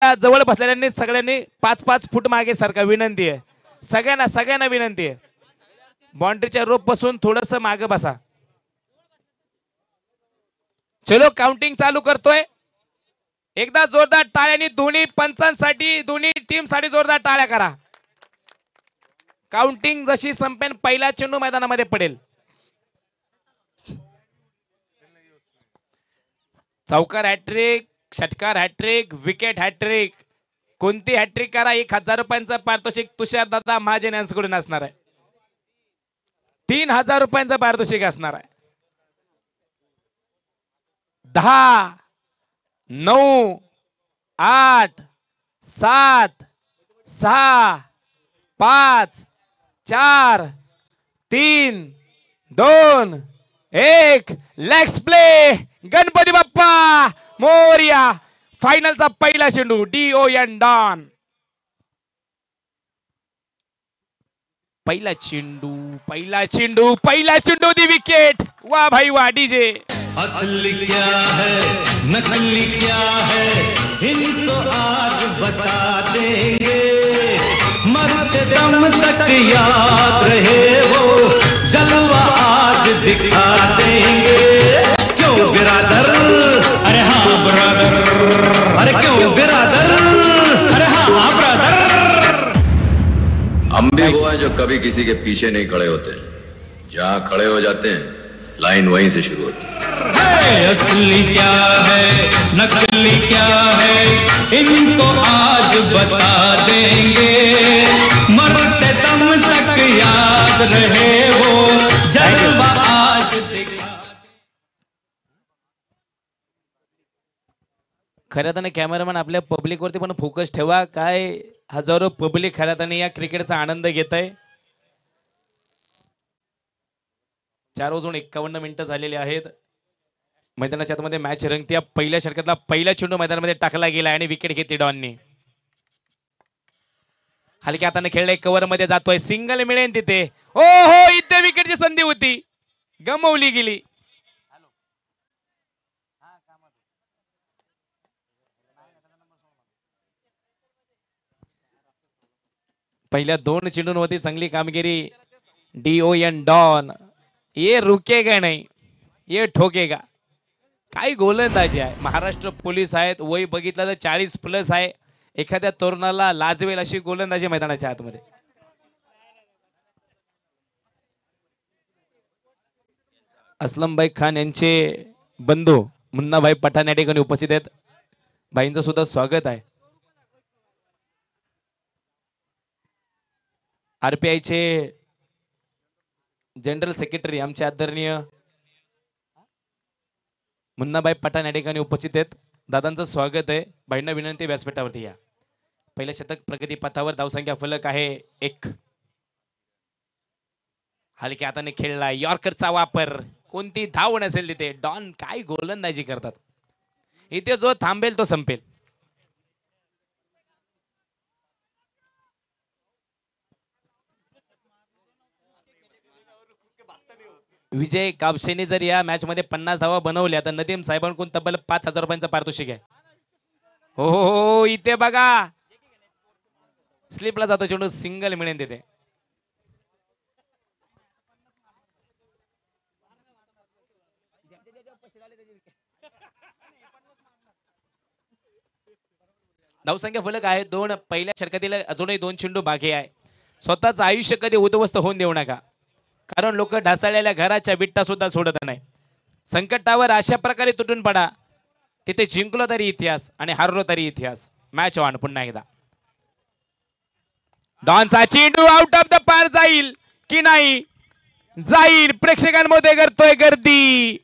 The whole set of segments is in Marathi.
या जवळ बसलेल्यांनी सगळ्यांनी 5-5 फूट मागे सारखा विनंती आहे. सगळ्यांना विनंती आहे. बाउंड्रीच्या रोप पासून थोडस मागे बसा. चलो काउंटिंग चालू करतोय. एकदा जोरदार टाळ्यांनी दोन्ही पंचांसाठी दोन्ही टीम साठी जोरदार टाळ्या करा. काउंटिंग जशी संपेन पहिला चेंडू मैदानामध्ये पडेल. चौकार हॅट्रिक, षटकार हॅट्रिक, विकेट हॅट्रिक, कोणती हॅट्रिक करा 1000 रुपयांचा पारितोषिक तुषार दादा महाजन यांच्याकडून असणार आहे. 3000 रुपयांचा पारितोषिक असणार आहे. 10, 9, 8, 7, 6, 5, 4, 3, 2, 1. Let's play. गणपती बाप्पा मोरया. फायनलचा पहिला चेंडू DON डॉन. पहिला चेंडू दी विकेट. वाह भाई वाह. डीजे असली क्या है नकली क्या है इनको आज बता देंगे. मरते दम तक याद रहे वो जलवा आज दिखा देंगे. क्यों बिरादर, अरे हाँ ब्रदर, अरे क्यों बिरादर, अरे हाँ ब्रदर. हम भी वो हैं जो कभी किसी के पीछे नहीं खड़े होते. जहाँ खड़े हो जाते हैं लाइन वहीं से शुरू होती है. असली क्या है नकली क्या है इनको आज बता देंगे. मरते दम तक याद रहे वो जलवा आज दिखा. खऱ्या अर्थाने कॅमेरामॅन आपल्या पब्लिक वरती पण फोकस ठेवा. काय हजारो पब्लिक खऱ्या अर्थाने या क्रिकेटचा आनंद घेत आहे. 4:51 मिनिटं झालेली आहेत. मैदानाच्या आतमध्ये मॅच रंगते. पहिल्या षटकातला पहिला चेंडू मैदानामध्ये टाकला गेला आणि विकेट घेतली डॉननी. हलक्या हाताने खेळले, कव्हर मध्ये जातोय, सिंगल मिळेल तिथे. ओ हो, इथे विकेटची संधी होती, गमावली गेली. पहिल्या 2 चेंडूंवरती चांगली कामगिरी DON डॉन. ये रुकेगा नाही, ये ठोकेगा. काय गोलंदाजी आहे. महाराष्ट्र पोलीस आहेत, वय बघितलं तर 40+ आहे. एखाद्या तरुणाला लाजवेल अशी गोलंदाजी मैदानाच्या आतमध्ये. असलमभाई खान यांचे बंधू मुन्नाभाई पठाण या ठिकाणी उपस्थित आहेत. भाईंचं सुद्धा स्वागत आहे. RPI चे जनरल सेक्रेटरी आमचे आदरणीय मुन्नाभाई पठाण या ठिकाणी उपस्थित आहेत. दादांचं स्वागत आहे. भाईंना विनंती व्यासपीठावरती या. पहिल्या शतक प्रगती पथावर धावसंख्या फलक आहे 1. हलक्या हाताने खेळला, यॉर्करचा वापर, कोणती धाव नसेल तिथे. डॉन काय गोलंदाजी करतात. इथे जो थांबेल तो संपेल. विजय कापसेने जर या मॅच मध्ये 50 धावा बनवल्या तर नदीम साहेबांकडून तब्बल 5000 रुपयांचा पारितोषिक आहे. हो, इथे बघा स्लिपला जातो चेंडू, सिंगल मिळेल तिथे. धावसंख्या फलक आहे 2. पहिल्या षटकातील अजूनही 2 चेंडू बाकी आहे. स्वतःच आयुष्य कधी उद्ध्वस्त होऊन देऊ नका, कारण लोक ढासळलेल्या घराच्या विट्टा सुद्धा सोडत नाही. संकटावर अशा प्रकारे तुटून पडा, तिथे जिंकलो तरी इतिहास आणि हारलो तरी इतिहास. Match on. पुन्हा एकदा डॉनचा चेंडू आउट ऑफ द पार जाईल की नाही? जाईल. प्रेक्षकांमध्ये करतोय गर्दी.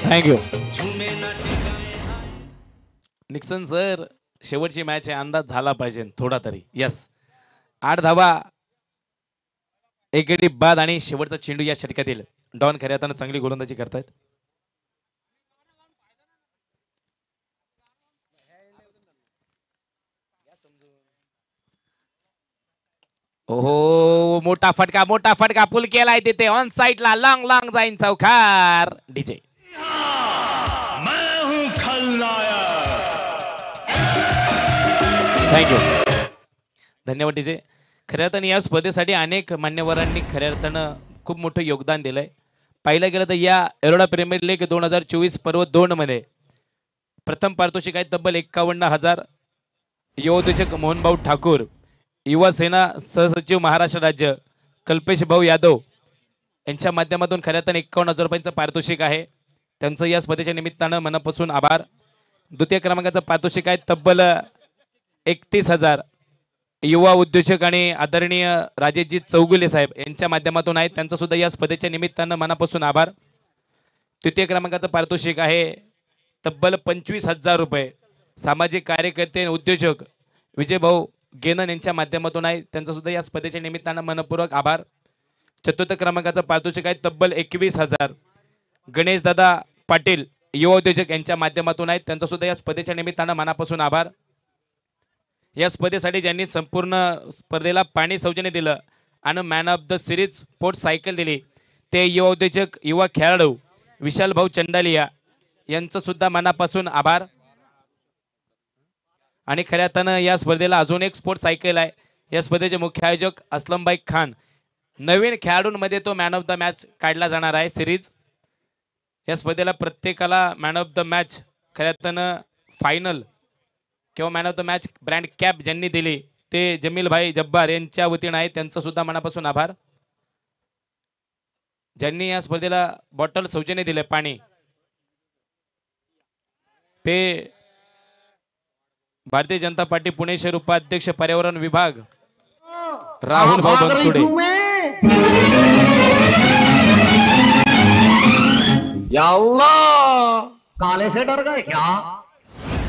Thank you Nixon sir. शेवटची मॅच आहे, अंदाज झाला पाहिजे थोडा तरी. यस, 8 धावा, 1 गडी बाद आणि शेवटचा चेंडू या षटकातील. डॉन खऱ्या अर्थाने चांगली गोलंदाजी करतायत. ओहो मोठा फटका पुल केलाय तिथे ऑन साइडला लॉंग लॉंग जाईन चौकार डीजे मैं हूं खलनायक. थँक्यू धन्यवाद डीजे. खऱ्या अर्थाने या स्पर्धेसाठी अनेक मान्यवरांनी खऱ्या अर्थानं खूप मोठं योगदान दिलंय. पाहिलं गेलं तर या एरोडा प्रीमियर लीग 2024 पर्व 2 मध्ये प्रथम पारितोषिक आहे तब्बल 51,000. युवा उद्योजक मोहनभाऊ ठाकूर, युवा सेना सहसचिव महाराष्ट्र राज्य कल्पेश भाऊ यादव यांच्या माध्यमातून खऱ्या अर्थाने 51,000 रुपयांचं पारितोषिक आहे. त्यांचं या स्पर्धेच्या निमित्तानं मनापासून आभार. द्वितीय क्रमांकाचं पारितोषिक आहे तब्बल 31,000. युवा उद्योजक आणि आदरणीय राजेशजी चौगुले साहेब यांच्या माध्यमातून आहेत. त्यांचं सुद्धा या स्पर्धेच्या निमित्तानं मनापासून आभार. तृतीय क्रमांकाचं पारितोषिक आहे तब्बल 25,000 रुपये. सामाजिक कार्यकर्ते आणि उद्योजक विजयभाऊ गेनन यांच्या माध्यमातून आहे. त्यांचं सुद्धा या स्पर्धेच्या निमित्तानं मनपूर्वक आभार. चतुर्थ क्रमांकाचं पारितोषिक आहे तब्बल 21,000. गणेश दादा पाटील युवा उद्योजक यांच्या माध्यमातून आहेत. त्यांचं सुद्धा या स्पर्धेच्या निमित्तानं मनापासून आभार. या स्पर्धेसाठी ज्यांनी संपूर्ण स्पर्धेला पाणी सौजन्य दिलं आणि man of the series sports cycle दिली ते युवा उद्योजक युवा खेळाडू विशाल भाऊ चंडालिया यांचं सुद्धा मनापासून आभार. आणि खऱ्या अर्थानं या स्पर्धेला अजून एक स्पोर्ट्स सायकल आहे. या स्पर्धेचे मुख्य आयोजक असलमबाई खान. नवीन खेळाडूंमध्ये तो मॅन ऑफ द मॅच काढला जाणार आहे सिरीज. या स्पर्धेला प्रत्येकाला मॅन ऑफ द मॅच खऱ्या अर्थानं फायनल किंवा man of the match brand cap ज्यांनी दिली ते जमीलभाई जब्बार यांच्या वतीनं आहे. त्यांचं सुद्धा मनापासून आभार. ज्यांनी या स्पर्धेला बॉटल सौजन्य दिले पाणी ते भारतीय जनता पार्टी पुणे शहर उपाध्यक्ष पर्यावरण विभाग राहुल भाऊ बनसोडे. या अल्लाह, काले से डर गए क्या?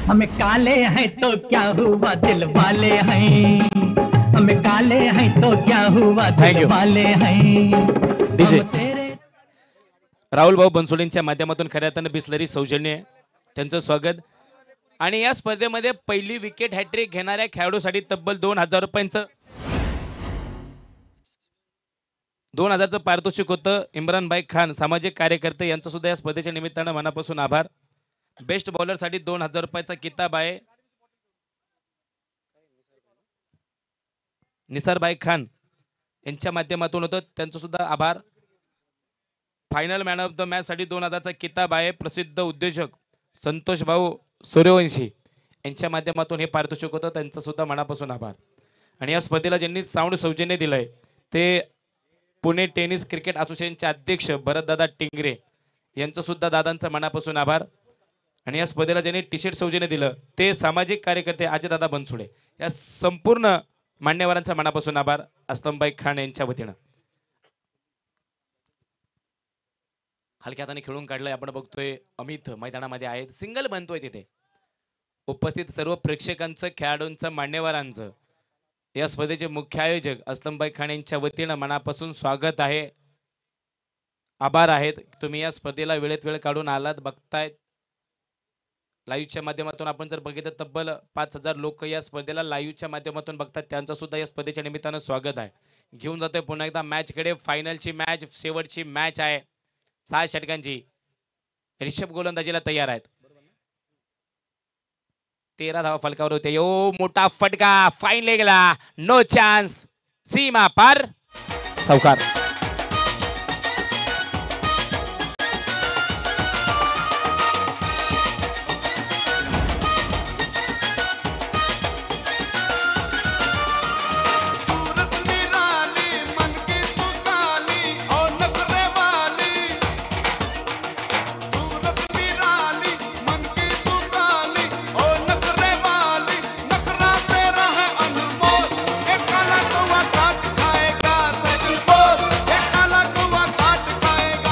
हमें काले हैं तो क्या हुआ दिल वाले हैं, हमें काले हैं तो क्या हुआ Thank दिल you. वाले हैं. डीजे हम तेरे राहुल भाऊ बनसोडेंच्या माध्यमातून खऱ्या अर्थानं बिस्लरी सौजन्य आहे. त्यांचं स्वागत. आणि या स्पर्धेमध्ये पहिली विकेट हॅट्रिक घेणाऱ्या खेळाडूसाठी तब्बल 2,000 रुपयांचं 2,000चं पारितोषिक होतं. इम्रानभाई खान सामाजिक कार्यकर्ते यांचं सुद्धा या स्पर्धेच्या निमित्तानं मनापासून आभार. बेस्ट बॉलर साठी 2,000 रुपयाचा किताब आहे. निसारभाई खान यांच्या माध्यमातून होतं. त्यांचं सुद्धा आभार. Final man of the match साठी 2,000चा किताब आहे. प्रसिद्ध उद्योजक संतोष भाऊ सूर्यवंशी यांच्या माध्यमातून हे पारितोषिक होतं. त्यांचं सुद्धा मनापासून आभार. आणि या स्पर्धेला ज्यांनी साऊंड सौजन्य दिलंय ते पुणे टेनिस क्रिकेट असोसिएशनचे अध्यक्ष भरतदादा टिंगरे यांचं सुद्धा दादांचा मनापासून आभार. आणि या स्पर्धेला ज्यांनी टी शर्ट सौजन्य दिलं ते सामाजिक कार्यकर्ते अजयदादा बनसोडे. या संपूर्ण मान्यवरांचा मनापासून आभार असलमबाई खान यांच्या वतीनं. हलक्या हाताने खेळून काढलंय. आपण बघतोय अमित मैदानामध्ये आहेत. सिंगल बनतोय तिथे. उपस्थित सर्व प्रेक्षकांचं खेळाडूंचं मान्यवरांचं या स्पर्धेचे मुख्य आयोजक असलमबाई खान यांच्या वतीनं मनापासून स्वागत आहे. आभार आहेत. तुम्ही या स्पर्धेला वेळेत वेळ काढून आलात. बघतायत लाईव्हच्या माध्यमातून आपण जर बघितलं तब्बल 5,000 लोक या स्पर्धेला लाईव्हच्या माध्यमातून बघतात. त्यांचं सुद्धा या स्पर्धेच्या निमित्तानं स्वागत आहे. घेऊन जातोय पुन्हा एकदा मॅचकडे. फायनलची मॅच शेवटची मॅच आहे 6 षटकांची. रिषभ गोलंदाजीला तयार आहेत. 13 धावा फलकावर होते. यो मोठा फटका फाईन लेगला. No chance. सीमा पार. चौकार.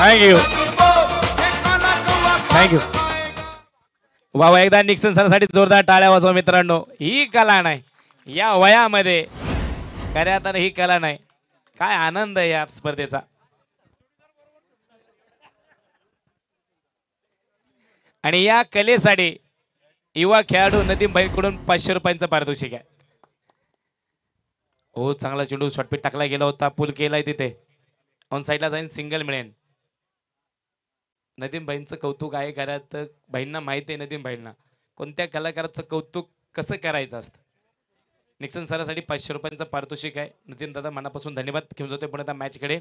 Thank you thank you. वा एकदा निक्सन सरांसाठी जोरदार टाळ्या वाजवा मित्रांनो. ही कला नाही या वयामध्ये खऱ्या अर्थानं ही कला नाही. काय आनंद आहे या स्पर्धेचा. आणि या कलेसाठी युवा खेळाडू नदीम भाईकडून 500 रुपयांचं पारितोषिक आहे. हो चांगला चेंडू शॉर्टपिट टाकला गेला होता, पुल केलाय तिथे, ऑन साईडला जाईन, सिंगल मिळेल. नदीम भाईंचं कौतुक आहे घरात, भाईंना माहिती आहे नदीम भाईंना कोणत्या कलाकाराचं कौतुक कसं करायचं असतं. निक्सन सरासाठी 500 रुपयांचं पारितोषिक आहे. नितीन दादा मनापासून धन्यवाद. घेऊन जातोय पुन्हा त्या मॅच कडे.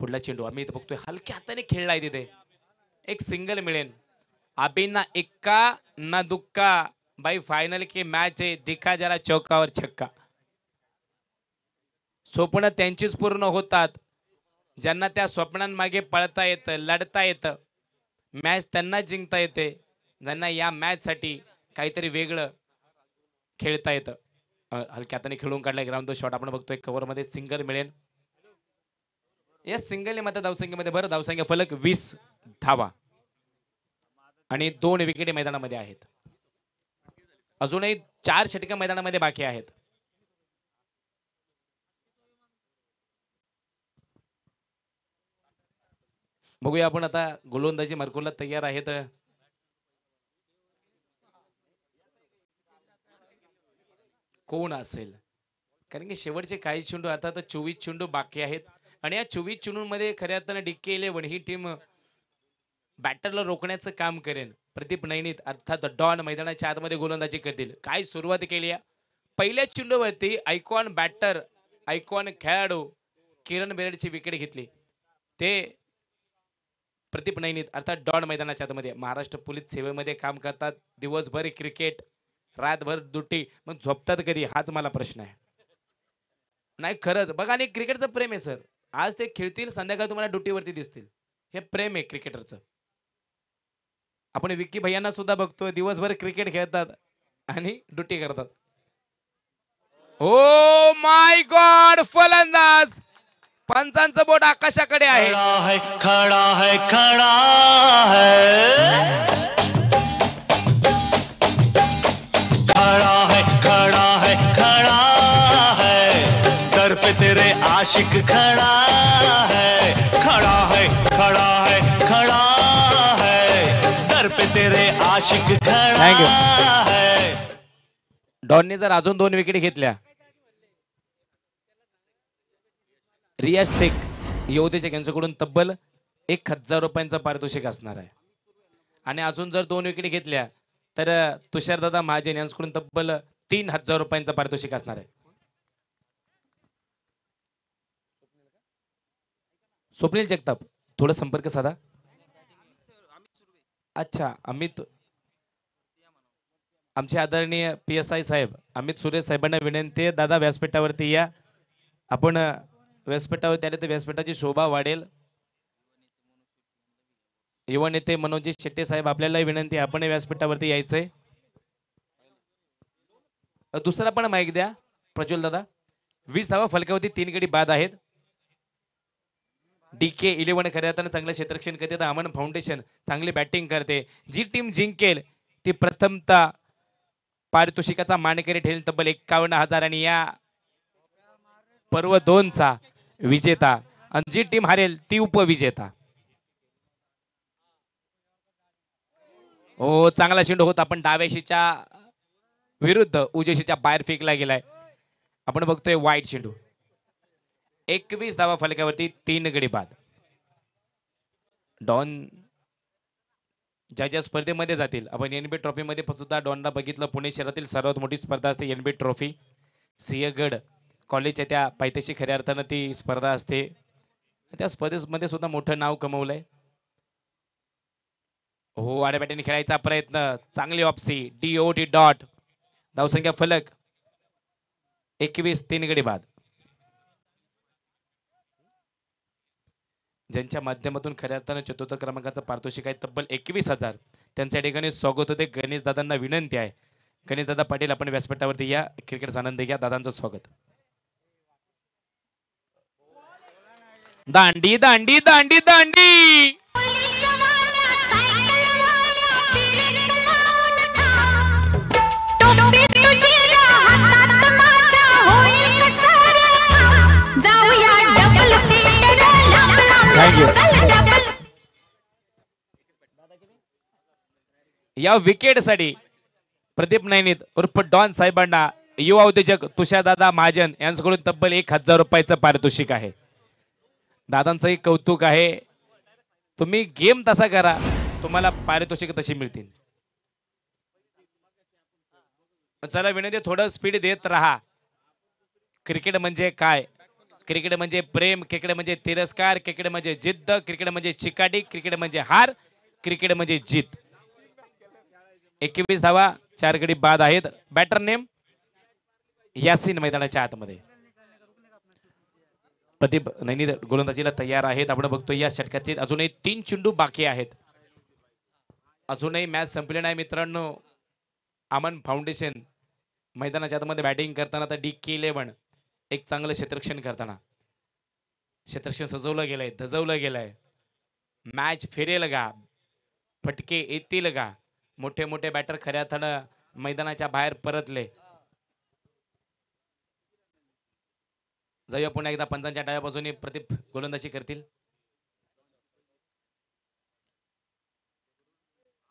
पुढला चेंडू आम्ही इथे बघतोय हलक्या हाताने खेळलाय तिथे, एक सिंगल मिळेल. अभी ना इक्का ना दुक्का, भाई फाइनल की मॅच आहे, दिखा जरा चौकावर छक्का. स्वप्न त्यांचीच पूर्ण होतात ज्यांना त्या स्वप्नांमागे पळता येतं, लढता येतं. मॅच त्यांना जिंकता येते ज्यांना या मॅच साठी काहीतरी वेगळं खेळता येतं. हलक्या हाताने खेळून काढलाय ग्राउंड शॉट आपण बघतोय, कव्हर मध्ये सिंगल मिळेल. या सिंगल मध्ये धावसंख्येमध्ये बरं धावसंख्या फलक 20 धावा आणि 2 विकेट मैदानामध्ये आहेत. अजूनही 4 षटकं मैदानामध्ये बाकी आहेत. बघूया आपण आता गोलंदाजी मरकुलला तयार आहेत. कोण असेल, कारण की शेवटचे काही चेंडू आता 24 चेंडू बाकी आहेत आणि या 24 चेंडूंमध्ये खऱ्या अर्थाने DK 11 ही टीम बॅटरला रोखण्याचं काम करेल. प्रदीप नैनित अर्थात डॉन मैदानाच्या आतमध्ये गोलंदाजी करतील. काय सुरुवात केली आहे, पहिल्या चेंडूवरती आयकॉन बॅटर, आयकॉन खेळाडू किरण बेरडची विकेट घेतली. ते प्रदीप नैनित अर्थात डॉन मैदानाच्या आतमध्ये महाराष्ट्र पोलीस सेवेमध्ये काम करतात. दिवसभर क्रिकेट, रातभर ड्युटी, मग झोपतात कधी हाच मला प्रश्न आहे. नाही खरंच बघा, आणि क्रिकेटचं प्रेम आहे सर. आज ते खेळतील, संध्याकाळी तुम्हाला ड्युटीवरती दिसतील. हे प्रेम आहे क्रिकेटरचं. आपण विक्की भैयांना सुद्धा बघतो, दिवसभर क्रिकेट खेळतात आणि ड्युटी करतात. ओ माय गॉड, फलंदाज, पंचांचं बोट आकाशाकडे आहे. खड़ा है खड़ा है खड़ा है खड़ा है खड़ा है दर पे तेरे आशिक खड़ा है खड़ा है खड़ा है खड़ा है दर पे तेरे आशिक खड़ा है. डॉनने जर अजून 2 विकेट घेतल्या, रियाज शेख योधेचे यांच्याकडून तब्बल 1000 रुपयांचं पारितोषिक असणार आहे. आणि अजून जर 2 विकेट घेतल्या तर तुषारदादा महाजन यांच्याकडून तब्बल 3000 रुपयांचं पारितोषिक असणार आहे. स्वप्नील जगताप थोडा संपर्क साधा. अच्छा, अमित, आमचे आदरणीय PSI साहेब अमित सुरेश साहेबांना विनंती आहे, दादा व्यासपीठावरती या. आपण व्यासपीठावरती आले तर व्यासपीठाची शोभा वाढेल. युवा नेते मनोजी शेट्टे साहेब आपल्याला विनंती आहे, आपण व्यासपीठावरती यायचंय. दुसरा पण माईक द्या प्रज्वल दादा. 20 धावा फलकावरती, 3 गडी बाद आहेत. DK 11 खऱ्या अर्थानं चांगलं क्षेत्ररक्षण करते. अमन फाउंडेशन चांगली बॅटिंग करते. जी टीम जिंकेल ती प्रथमतः पारितोषिकाचा मानकरी ठरेल तब्बल 51,000 आणि या पर्व 2चा विजेता, आणि जी टीम हारेल ती उपविजेता. हो चांगला चेंडू होता, आपण डाव्याशीच्या विरुद्ध उजवीशीच्या बाहेर फेकला गेलाय. आपण बघतोय वाईट चेंडू. 21 धावा फलकावरती, 3 गडी बाद. डॉन ज्या स्पर्धेमध्ये जातील, आपण NB ट्रॉफी मध्ये सुद्धा डॉनला बघितलं. पुणे शहरातील सर्वात मोठी स्पर्धा असते NB ट्रॉफी. सिंहगड कॉलेजच्या त्या पायथ्याशी खऱ्या अर्थानं ती स्पर्धा असते. त्या स्पर्धेमध्ये सुद्धा मोठं नाव कमवलंय. हो, आड्या बॅटीने खेळायचा प्रयत्न, चांगली ऑप्सी, DOT डॉट. धावसंख्या फलक 21, 3 गडी बाद. ज्यांच्या माध्यमातून खऱ्या अर्थानं चतुर्थ क्रमांकाचं पारितोषिक आहे तब्बल 21,000, त्यांच्या ठिकाणी स्वागत होते. गणेश दादांना विनंती आहे, गणेश दादा पाटील आपण व्यासपीठावरती या, क्रिकेटचा आनंद घ्या. दादांचं स्वागत. दांडी दांडी दांडी दांडी. या विकेटसाठी प्रदीप नैनित उर्फ डॉन साहेबांना युवा उद्योजक तुषारदादा महाजन यांच्याकडून तब्बल 1000 रुपयाचं पारितोषिक आहे. दादांचंही कौतुक आहे. तुम्ही गेम तसा करा, तुम्हाला पारितोषिक तशी मिळतील. चला विनंती, थोडं स्पीड देत राहा. क्रिकेट म्हणजे काय? क्रिकेट म्हणजे प्रेम, क्रिकेट म्हणजे तिरस्कार, क्रिकेट म्हणजे जिद्द, क्रिकेट म्हणजे चिकाटी, क्रिकेट म्हणजे हार, क्रिकेट म्हणजे जीत. 21 धावा, 4 गडी बाद आहेत. बॅटर नेम यासीन मैदानाच्या आतमध्ये. प्रदीप नैनी गोलंदाजीला तयार आहेत. आपण बघतो या षटकाचे अजूनही 3 चेंडू बाकी आहेत. अजूनही मॅच संपली नाही मित्रांनो. अमन फाउंडेशन मैदानाच्या आतमध्ये बॅटिंग करताना तर DK11 एक चांगलं क्षेत्ररक्षण करताना. क्षेत्ररक्षण सजवलं गेलंय, धजवलं गेलंय. मॅच फिरेल का? फटके येतील का? मोठे मोठे बॅटर खऱ्या अर्थानं मैदानाच्या बाहेर परतले. जाऊया पुन्हा एकदा पंचांच्या डाव्या बाजूने प्रदीप गोलंदाजी करतील.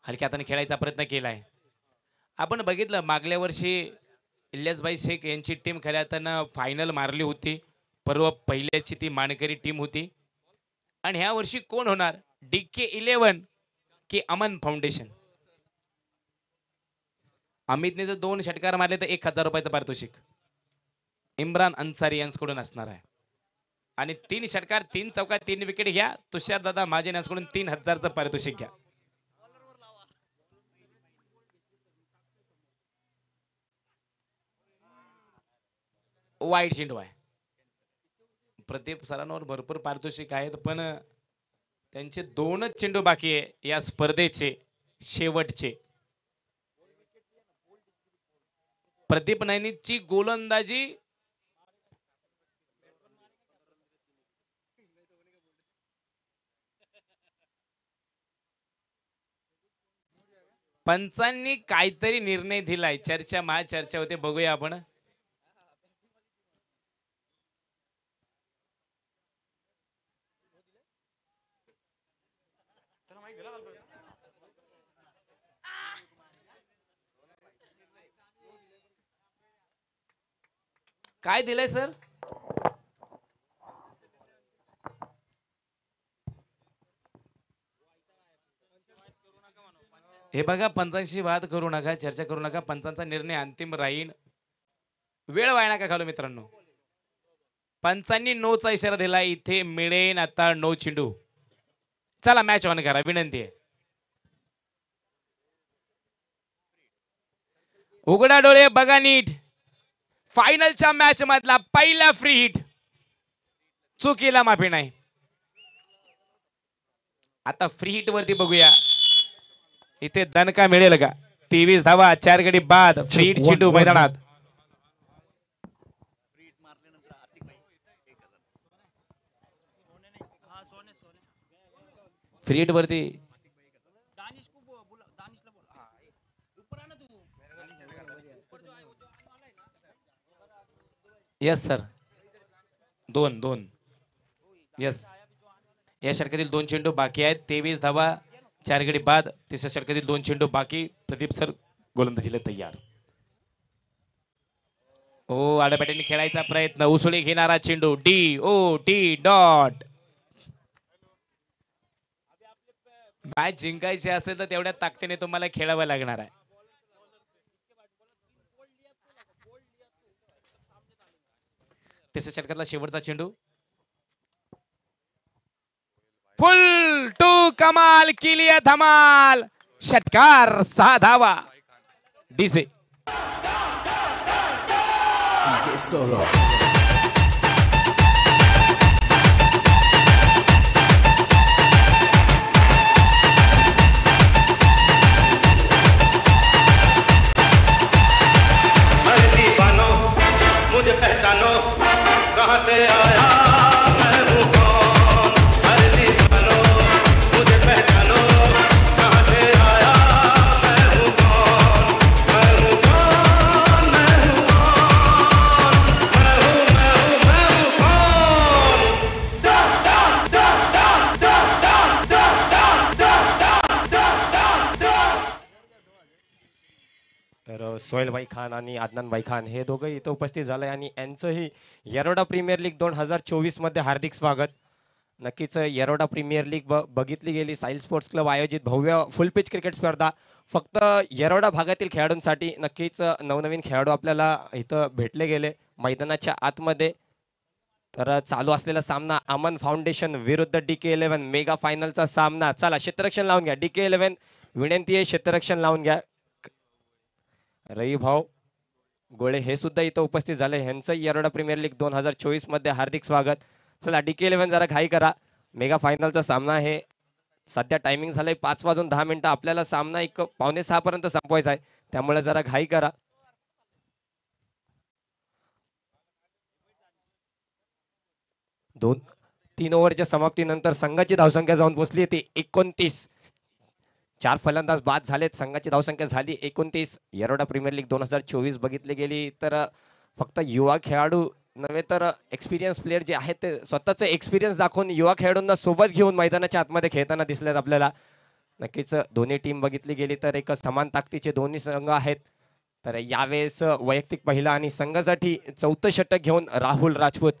हलक्या हाताने खेळायचा प्रयत्न केलाय. आपण बघितलं मागल्या वर्षी इलियासभाई शेख यांची टीम खऱ्या अर्थानं फायनल मारली होती. पर्व पहिल्याची ती मानकरी टीम होती. आणि ह्या वर्षी कोण होणार? DK11 की अमन फाउंडेशन? अमितने जर 2 षटकार मारले तर 1000 रुपयाचं पारितोषिक इम्रान अन्सारी यांच्याकडून असणार आहे. आणि 3 षटकार, 3 चौका, 3 विकेट घ्या, तुषारदादा महाजन यांच्याकडून 3000चं पारितोषिक घ्या. वाईट चेंडू आहे. प्रदीप सरांवर भरपूर पारितोषिक आहेत, पण त्यांचे 2च चेंडू बाकी आहे या स्पर्धेचे शेवटचे. प्रदीप नैनीची गोलंदाजी पंचांनी काहीतरी निर्णय दिलाय. चर्चा महाचर्चा होते, बघूया आपण. काय दिलंय सर? हे बघा, पंचांशी वाद करू नका, चर्चा करू नका. पंचांचा निर्णय अंतिम राहील. वेळ वाया नका घालू मित्रांनो. पंचांनी नोचा इशारा दिला. इथे मिळेन आता 9 चेंडू. चला मॅच ऑन करा, विनंती आहे. उघडा डोळे, बघा नीट. फायनलच्या मॅच मधला पहिला फ्री हिट. चुकीला माफी नाही. आता फ्री हिट वरती बघूया, इथे दणका मिळेल का? 23 धावा, 4 गडी बाद, फ्री हिट चेंडू मैदानात. फ्री हिट वरती यस सर. 2 यस. या षटकातील 2 चेंडू बाकी आहेत. 23 धावा, 4 गडी बाद. तिसऱ्या षटकातील 2 चेंडू बाकी. प्रदीप सर गोलंदाजीला तयार. ओ आडब्याटीने खेळायचा प्रयत्न. उसळी घेणारा चेंडू. DOT dot. मॅच जिंकायची असेल तर तेवढ्या ताकदीने तुम्हाला खेळावं लागणार आहे. तिसऱ्या षटकातला शेवटचा चेंडू. फुल टू कमाल केली आहे, धमाल. षटकार, 6 धावा. DJ solo. मुझे पहचानो, कहां से आया मैं हूं कौन. हर दीवानो मुझे पहचानो, कहां से आया मैं हूं कौन. मैं हूं कौन, मैं हूं कौन, मैं हूं तर सोहेलभाई खान आणि अदनानभाई खान हे दोघं इथं उपस्थित झाले आणि यांचंही येरोडा प्रीमियर लीग 2024 मध्ये हार्दिक स्वागत. नक्कीच येरोडा प्रीमियर लीग बघितली गेली साहिल स्पोर्ट्स क्लब आयोजित भव्य फुलपिच क्रिकेट स्पर्धा फक्त येरोडा भागातील खेळाडूंसाठी. नक्कीच नवनवीन खेळाडू आपल्याला इथं भेटले गेले मैदानाच्या आतमध्ये. तर चालू असलेला सामना अमन फाउंडेशन विरुद्ध DK11 मेगा फायनलचा सामना. चला क्षेत्ररक्षण लावून घ्या. DK11 विनंती आहे क्षेत्ररक्षण लावून घ्या. रवी भाऊ गोळे हे सुद्धा इथं उपस्थित झाले. ह्यांचं येरोडा प्रीमियर लीग 2024 मध्ये हार्दिक स्वागत. चला DK11 जरा घाई करा. मेगा फायनलचा सामना आहे. सध्या टायमिंग झालंय 5:10 आपल्याला सामना 5:45 पर्यंत संपवायचा आहे, त्यामुळे जरा घाई करा. तीन ओव्हरच्या समाप्तीनंतर संघाची धावसंख्या जाऊन पोहोचली ती 29. 4 फलंदाज बाद झालेत. संघाची धावसंख्या झाली 29. येरोडा प्रीमियर लीग 2024 बघितली गेली तर फक्त युवा खेळाडू नव्हे तर एक्सपिरियन्स प्लेयर जे आहेत ते स्वतःचा एक्सपिरियन्स दाखवून युवा खेळाडूंना सोबत घेऊन मैदानाच्या आतमध्ये खेळताना दिसलेत आपल्याला. नक्कीच दोन्ही टीम बघितली गेली तर एक समान ताकदीचे दोन्ही संघ आहेत. तर यावेळेस वैयक्तिक पहिला आणि संघासाठी 4थं षटक घेऊन राहुल राजपूत.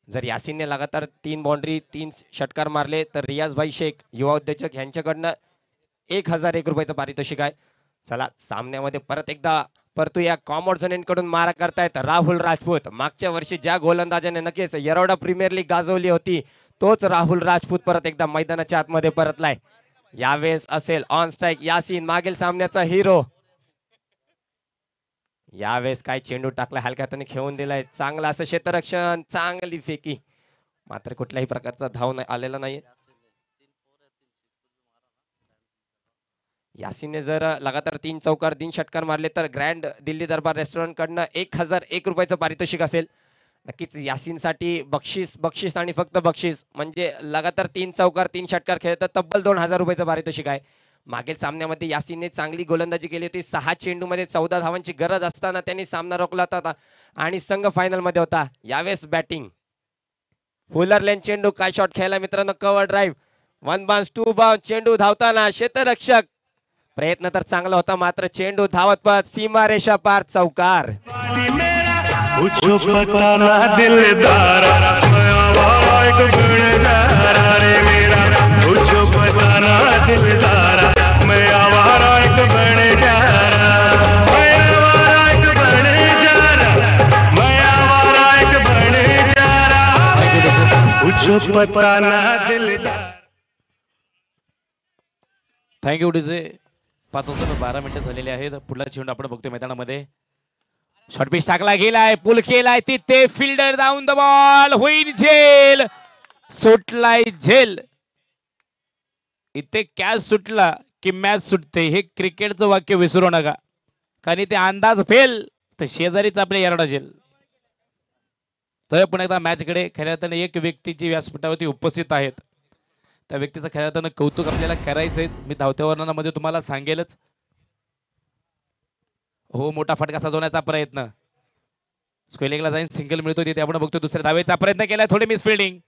जर यासिनने लगातार 3 बाउंड्री 3 षटकार मारले तर रियाज भाई शेख युवा उद्योजक यांच्याकडनं 1001 रुपयाचं पारितोषिक आहे. चला सामन्यामध्ये परत एकदा परतूया. कडून मारा करतायत राहुल राजपूत. मागच्या वर्षी ज्या गोलंदाजाने नक्कीच येरोडा प्रीमियर लीग गाजवली होती तोच राहुल राजपूत परत एकदा मैदानाच्या आतमध्ये परतलाय. यावेळेस असेल ऑन स्ट्राईक यासिन, मागील सामन्याचा हिरो. यावेळेस काय चेंडू टाकला, हलक्या हाताने खेळून दिलाय. चांगलं असं क्षेत्ररक्षण, चांगली फेकी, मात्र कुठल्याही प्रकारचा धाव आलेला नाही. यासिनने जर लगातार 3 चौकार 3 षटकार मारले तर ग्रँड दिल्ली दरबार रेस्टॉरंट कडनं 1001 रुपयाचं पारितोषिक असेल. नक्कीच यासिनसाठी बक्षीस आणि फक्त बक्षीस म्हणजे लगातार 3 चौकार 3 षटकार खेळत तब्बल 2000 रुपयाचं पारितोषिक आहे. मागील सामन्यामध्ये यासिनने चांगली गोलंदाजी केली होती. 6 चेंडूमध्ये 14 धावांची गरज असताना त्यांनी सामना रोखला होता आणि संघ फायनल मध्ये होता. यावेळेस बॅटिंग फुलर लेन चेंडू, काय शॉट खेळला मित्रांनो, कव्हर ड्राईव्ह, 1 बाउन्स 2 बाउन्स. चेंडू धावताना क्षेत्ररक्षक प्रयत्न तर चांगला होता मात्र चेंडू धावत पद सीमा रेषा पार, चौकार. Thank you DJ. 5:12 मिनिटं झालेली आहेत. पुढला चेंडू आपण बघतोय मैदानामध्ये. शॉर्ट पिच टाकला गेलाय, पुल केलाय तिथे, फिल्डर डाऊन द बॉल, होईल झेल, सुटलाय झेल. इथे कॅच सुटला की मॅच सुटते, हे क्रिकेटचं वाक्य विसरू नका. कारण इथे अंदाज फेल तर शेजारीच आपल्या येरोडा झेल. तर पुन्हा एकदा मॅच कडे. खऱ्या अर्थाने एक व्यक्तीची व्यासपीठावरती उपस्थित आहेत, त्या व्यक्तीचं खऱ्या अर्थानं कौतुक आपल्याला करायचंच. मी धावत्या वर्णनामध्ये तुम्हाला सांगेलच. हो, मोठा फटका सजवण्याचा प्रयत्न, स्क्वेलिंगला जाईन, सिंगल मिळतो तिथे आपण बघतो. दुसऱ्या धावेचा प्रयत्न केला, थोडी मिस फिल्डिंग.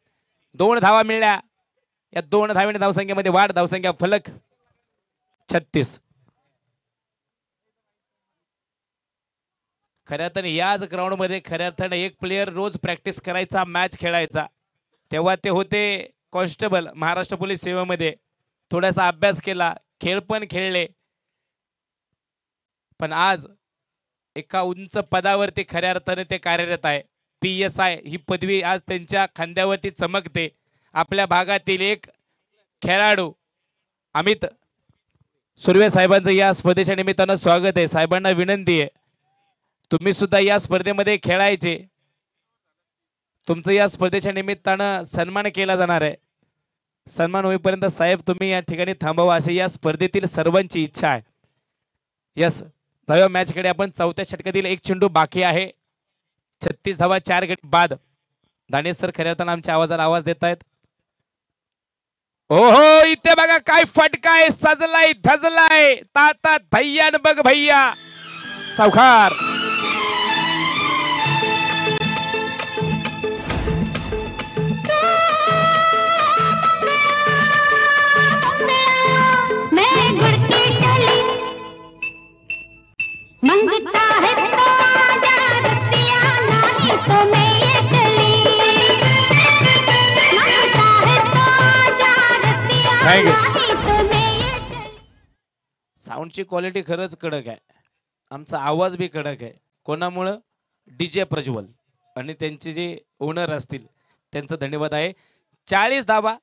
2 धावा मिळल्या. या 2 धावेने धावसंख्येमध्ये वाढ. धावसंख्या फलक 36. खऱ्या अर्थाने याच ग्राउंड मध्ये खऱ्या अर्थाने एक प्लेयर रोज प्रॅक्टिस करायचा, मॅच खेळायचा. तेव्हा ते होते कॉन्स्टेबल महाराष्ट्र पोलीस सेवेमध्ये. थोडासा अभ्यास केला, खेळ पण खेळले, पण आज एका उंच पदावरती खऱ्या अर्थाने ते कार्यरत आहे. PSI ही पदवी आज त्यांच्या खांद्यावरती चमकते. आपल्या भागातील एक खेळाडू अमित सुर्वे साहेबांचं या स्पर्धेच्या निमित्तानं स्वागत आहे. साहेबांना विनंती आहे, तुम्ही सुद्धा या स्पर्धेमध्ये खेळायचे. तुमचं या स्पर्धेच्या निमित्तानं सन्मान केला जाणार आहे. सन्मान होईपर्यंत साहेब तुम्ही या ठिकाणी थांबावा अशी या स्पर्धेतील सर्वांची इच्छा आहे. यस, जाऊया मॅच कडे आपण. 4थ्या षटकातील एक चेंडू बाकी आहे. 36 धावा 4 गडी बाद. दानेश सर खऱ्या अर्थानं आमच्या आवाजाला आवाज देत आहेत. ओहो, इथे बघा काय फटका आहे, सजलाय धजलाय, ताता धैयान बघ भैया, चौकार. साऊंडची क्वालिटी खरंच कडक आहे. आमचा आवाज बी कडक आहे. कोणामुळं? डीजे प्रज्वल आणि त्यांचे जे ओनर असतील त्यांचं धन्यवाद आहे. 40 धावा,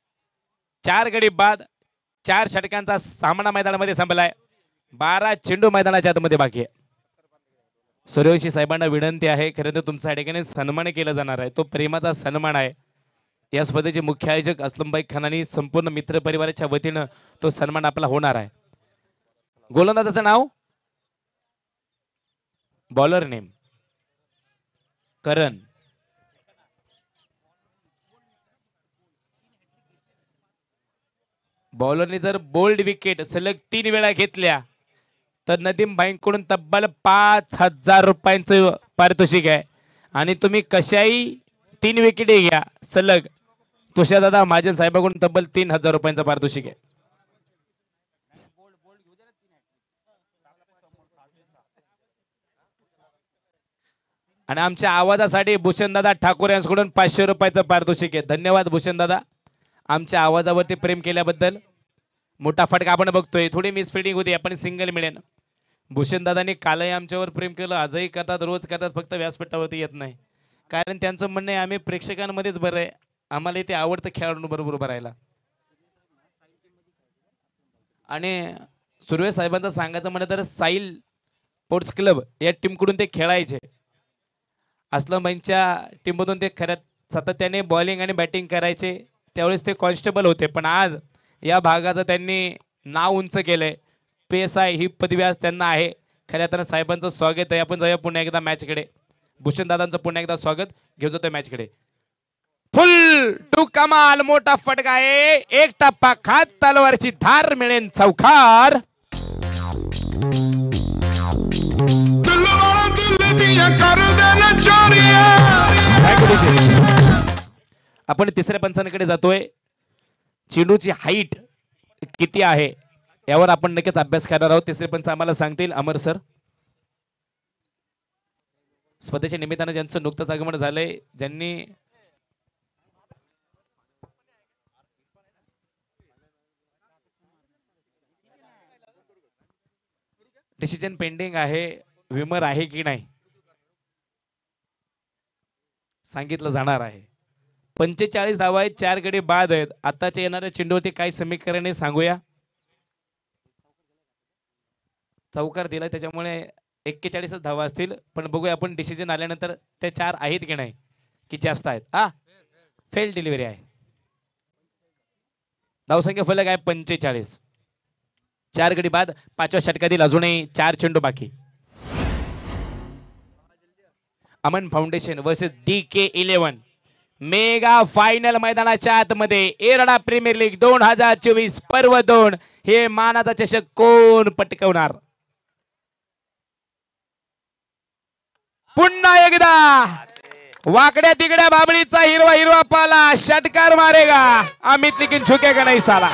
4 गडी बाद, 4 षटकांचा सामना मैदानामध्ये संपलाय. 12 चेंडू मैदानाच्या आतमध्ये बाकी आहे. सूर्यवंशी साहेबांना विनंती आहे, खरं तर तुमचा ठिकाणी सन्मान केला जाणार आहे, तो प्रेमाचा सन्मान आहे. या स्पर्धेचे मुख्य आयोजक असलमभाई खान आणि संपूर्ण मित्र परिवाराच्या वतीनं तो सन्मान आपला होणार आहे. गोलंदाजाचं नाव, बॉलर नेम करण. बॉलरने जर बोल्ड विकेट सलग 3 वेळा घेतल्या तर नदीम भाईंकडून तब्बल 5,000 रुपयांचं पारितोषिक आहे. आणि तुम्ही कशाही 3 विकेटे घ्या सलग, तुषारदादा महाजन साहेबांकडून तब्बल 3,000 रुपयांचं पारितोषिक आहे. आणि आमच्या आवाजासाठी भूषणदादा ठाकूर यांच्याकडून 500 रुपयाचं पारितोषिक आहे. धन्यवाद भूषणदादा, आमच्या आवाजावरती प्रेम केल्याबद्दल. मोठा फटका आपण बघतोय, थोडी मिसफिल्डिंग होती, आपण सिंगल मिळेल. भूषणदादांनी कालही आमच्यावर प्रेम केलं, आजही करतात, रोज करतात, फक्त व्यासपीठावरती येत नाही. कारण त्यांचं म्हणणं आहे आम्ही प्रेक्षकांमध्येच बरं आहे, आम्हाला इथे आवडतं खेळाडूंबरोबर उभं राहायला. आणि सुर्वे साहेबांचं सांगायचं म्हणलं तर साईल स्पोर्ट्स क्लब या टीमकडून ते खेळायचे. असलमभाईंच्या टीममधून ते खऱ्यात सातत्याने बॉलिंग आणि बॅटिंग करायचे, त्यावेळेस ते कॉन्स्टेबल होते. पण आज या भागाचं त्यांनी नाव उंच केलंय. PSI ही पदवी आज त्यांना आहे. खऱ्या अर्थानं साहेबांचं स्वागत आहे. आपण जाऊया पुन्हा एकदा मॅचकडे. भूषणदादांचं पुन्हा एकदा स्वागत घेऊन जातोय मॅचकडे. फुल टू कमाल, मोठा फटका आहे, एक टप्पा खात, तलवारची धार मिळेल चौकार. आपण तिसऱ्या पंचांकडे जातोय. चेंडूची हाईट किती आहे यावर आपण नक्कीच अभ्यास करणार आहोत. तिसरे पंच आम्हाला सांगतील अमर सर. स्पर्धेच्या निमित्तानं ज्यांचं नुकतंच आगमन झालंय, ज्यांनी डिसिजन पेंडिंग आहे, विमर आहे की नाही सांगितलं जाणार आहे. 45 धावा आहेत, 4 गडी बाद आहेत. आताच्या येणाऱ्या चेंडूवरती काय समीकरण आहे सांगूया. चौकार दिलाय त्याच्यामुळे 41 धावा असतील, पण बघूया आपण डिसिजन आल्यानंतर ते 4 आहेत की नाही, की जास्त आहेत. फेल डिलिव्हरी आहे. धावसंख्या फलक आहे 45. 4 गडी बाद, 5व्या षटकातील अजूनही 4 चेंडू बाकी. Aman foundation versus DK11 mega final मैदानाच्या आतमध्ये एरडा प्रीमियर लीग 2024 पर्व 2. हे मानाचा चषक कोण पटकवणार? पुन्हा एकदा वाकड्या तिकड्या बाबळीचा हिरवा हिरवा पाला षटकार मारेगा अमित, लेकिन झुकेगा नहीं साला.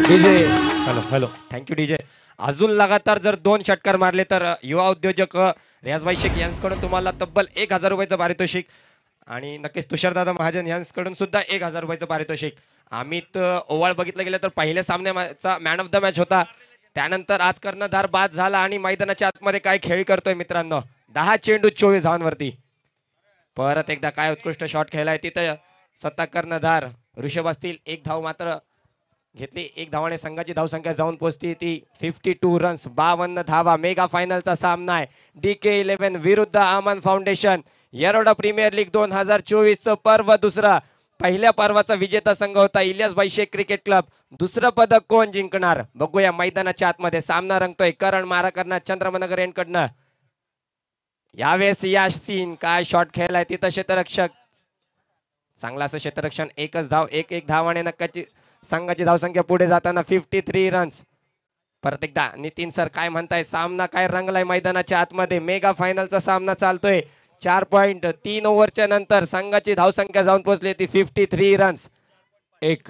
DJ hello thank you DJ. अजून लगातार जर 2 षटकार मारले तर युवा उद्योजक रियाजभाई शेख यांच्याकडून तुम्हाला तब्बल 1,000 रुपयाचं पारितोषिक, आणि नक्कीच तुषारदादा महाजन यांच्याकडून सुद्धा 1,000 रुपयाचं पारितोषिक. अमित ओवाळ बघितलं गेलं तर पहिल्या सामन्याचा मॅन ऑफ द मॅच होता. त्यानंतर आज कर्णधार बाद झाला आणि मैदानाच्या आतमध्ये काय खेळ करतोय मित्रांनो. 10 चेंडू 24 धावांवरती. परत एकदा काय उत्कृष्ट शॉट खेळलाय तिथं स्वतः कर्णधार ऋषभ असतील. 1 धाव मात्र घेतली. 1 धावाने संघाची धावसंख्या जाऊन पोहोचती ती 52 रन्स, 52 धावा. मेगा फायनलचा सामना आहे DK11 विरुद्ध Aman Foundation. Yerwada Premier League 2024 पर्व दुसरा. पहिल्या पर्वाचा विजेता संघ होता इलियासभाई शेख क्रिकेट क्लब. दुसरं पदक कोण जिंकणार बघूया. मैदानाच्या आतमध्ये सामना रंगतोय. करण माराकरनं चंद्रमनगर यांकडनं. यावेळेस यासीन काय शॉट खेळलाय तिथं क्षेत्ररक्षक. चांगला असं क्षेत्ररक्षण. 1च धाव, 1 धावाने नक्काची संघाची धावसंख्या पुढे जाताना 53 रन्स. परत एकदा नितीन सर काय म्हणताय, सामना काय रंगलाय मैदानाच्या आतमध्ये. मेगा फायनलचा सामना चालतोय. 4.3 ओव्हरच्या नंतर संघाची धावसंख्या जाऊन पोहोचली ती 53 रन्स. 1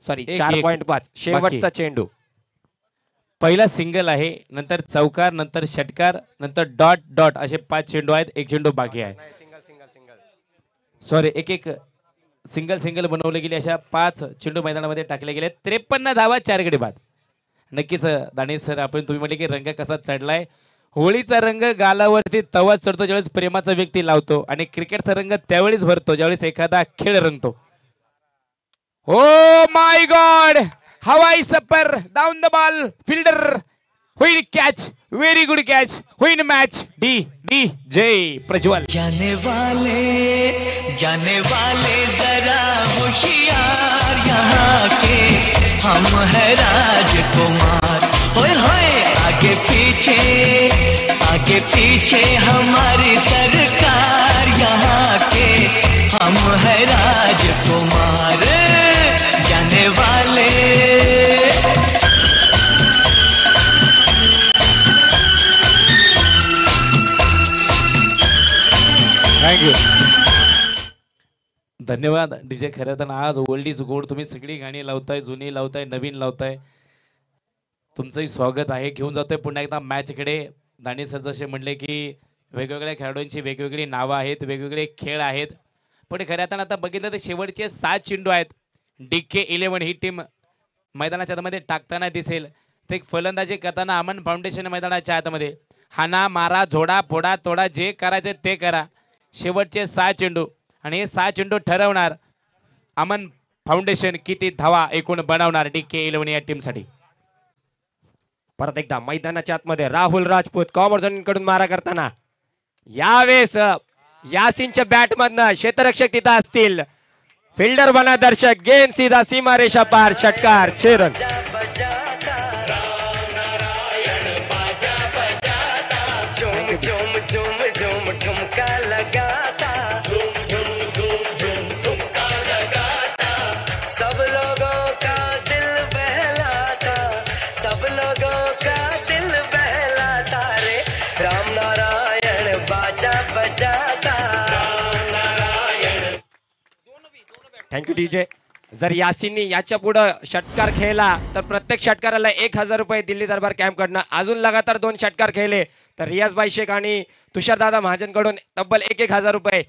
सॉरी एक- 4.5 शेवटचा चेंडू. पहिला सिंगल आहे, नंतर चौकार, नंतर षटकार, नंतर डॉट डॉट असे 5 चेंडू आहेत. एक चेंडू बाकी आहे. सॉरी एक सिंगल सिंगल बनवले गेले. अशा 5 चेंडू मैदानामध्ये टाकले गेले. 53 धावा 4 गडी बाद. नक्कीच दानिश सर, आपण तुम्ही म्हटले की रंग कसा चढलाय. होळीचा रंग गालावरती तवा चढतो ज्यावेळेस प्रेमाचा व्यक्ती लावतो, आणि क्रिकेटचा रंग त्यावेळेस भरतो ज्यावेळेस एखादा खेळ रंगतो. ओ माय गॉड, हवाई सपर, डाऊन द बॉल, फिल्डर होईल कॅच, व्हेरी गुड कॅच, होईल मॅच. डी डी जय प्रज्वल. जाने वाले जरा होशियार यहाँ के हम है राजकुमार. होय होय आगे पीछे हमारी सरकार यहाँ के हम है राजकुमार. जाने वाले थँक्यू, धन्यवाद डीजे. खरं तर आज ओल्ड इज गोल्ड, तुम्ही सगळी गाणी लावताय, जुनी लावताय, नवीन लावताय. तुमचंही स्वागत आहे. घेऊन जातोय पुन्हा एकदा मॅचकडे. दानिश सर जसे म्हणले की वेगवेगळ्या खेळाडूंची वेगवेगळी नावं आहेत, वेगवेगळे खेळ आहेत, पण खऱ्या अर्थानं आता बघितलं तर शेवटचे 7 चेंडू आहेत. DK11 ही टीम मैदानाच्या आतमध्ये टाकताना दिसेल. ते फलंदाजी करताना अमन फाउंडेशन मैदानाच्या आतमध्ये हाना मारा, झोडा फोडा तोडा, जे करायचे ते करा. शेवटचे 6 चेंडू, आणि हे 6 चेंडू ठरवणार अमन फाउंडेशन किती धावा एकूण बनवणार DK11 या टीमसाठी. परत एकदा मैदानाच्या आतमध्ये राहुल राजपूत कॉमर्स कडून मारा करताना. यावेळेस यासिनच्या बॅट मधनं क्षेत्ररक्षक तिथं असतील. फिल्डर बना दर्शक, गेंद सीधा सीमा रेषा पार, षटकार 6 रन. सब लोगों का दिल बहलाता, सब लोगों का दिल बहलाता रे. राम नारायण बाजा बजाता. Thank you DJ. जर यासिननी याच्या पुढे षटकार खेळला तर प्रत्येक षटकाराला 1000 रुपये दिल्ली दरबार कॅम्प कडनं. अजून लगातार 2 षटकार खेळले तर रियाजबाई शेख आणि तुषारदादा महाजन कडून तब्बल 1000 रुपये.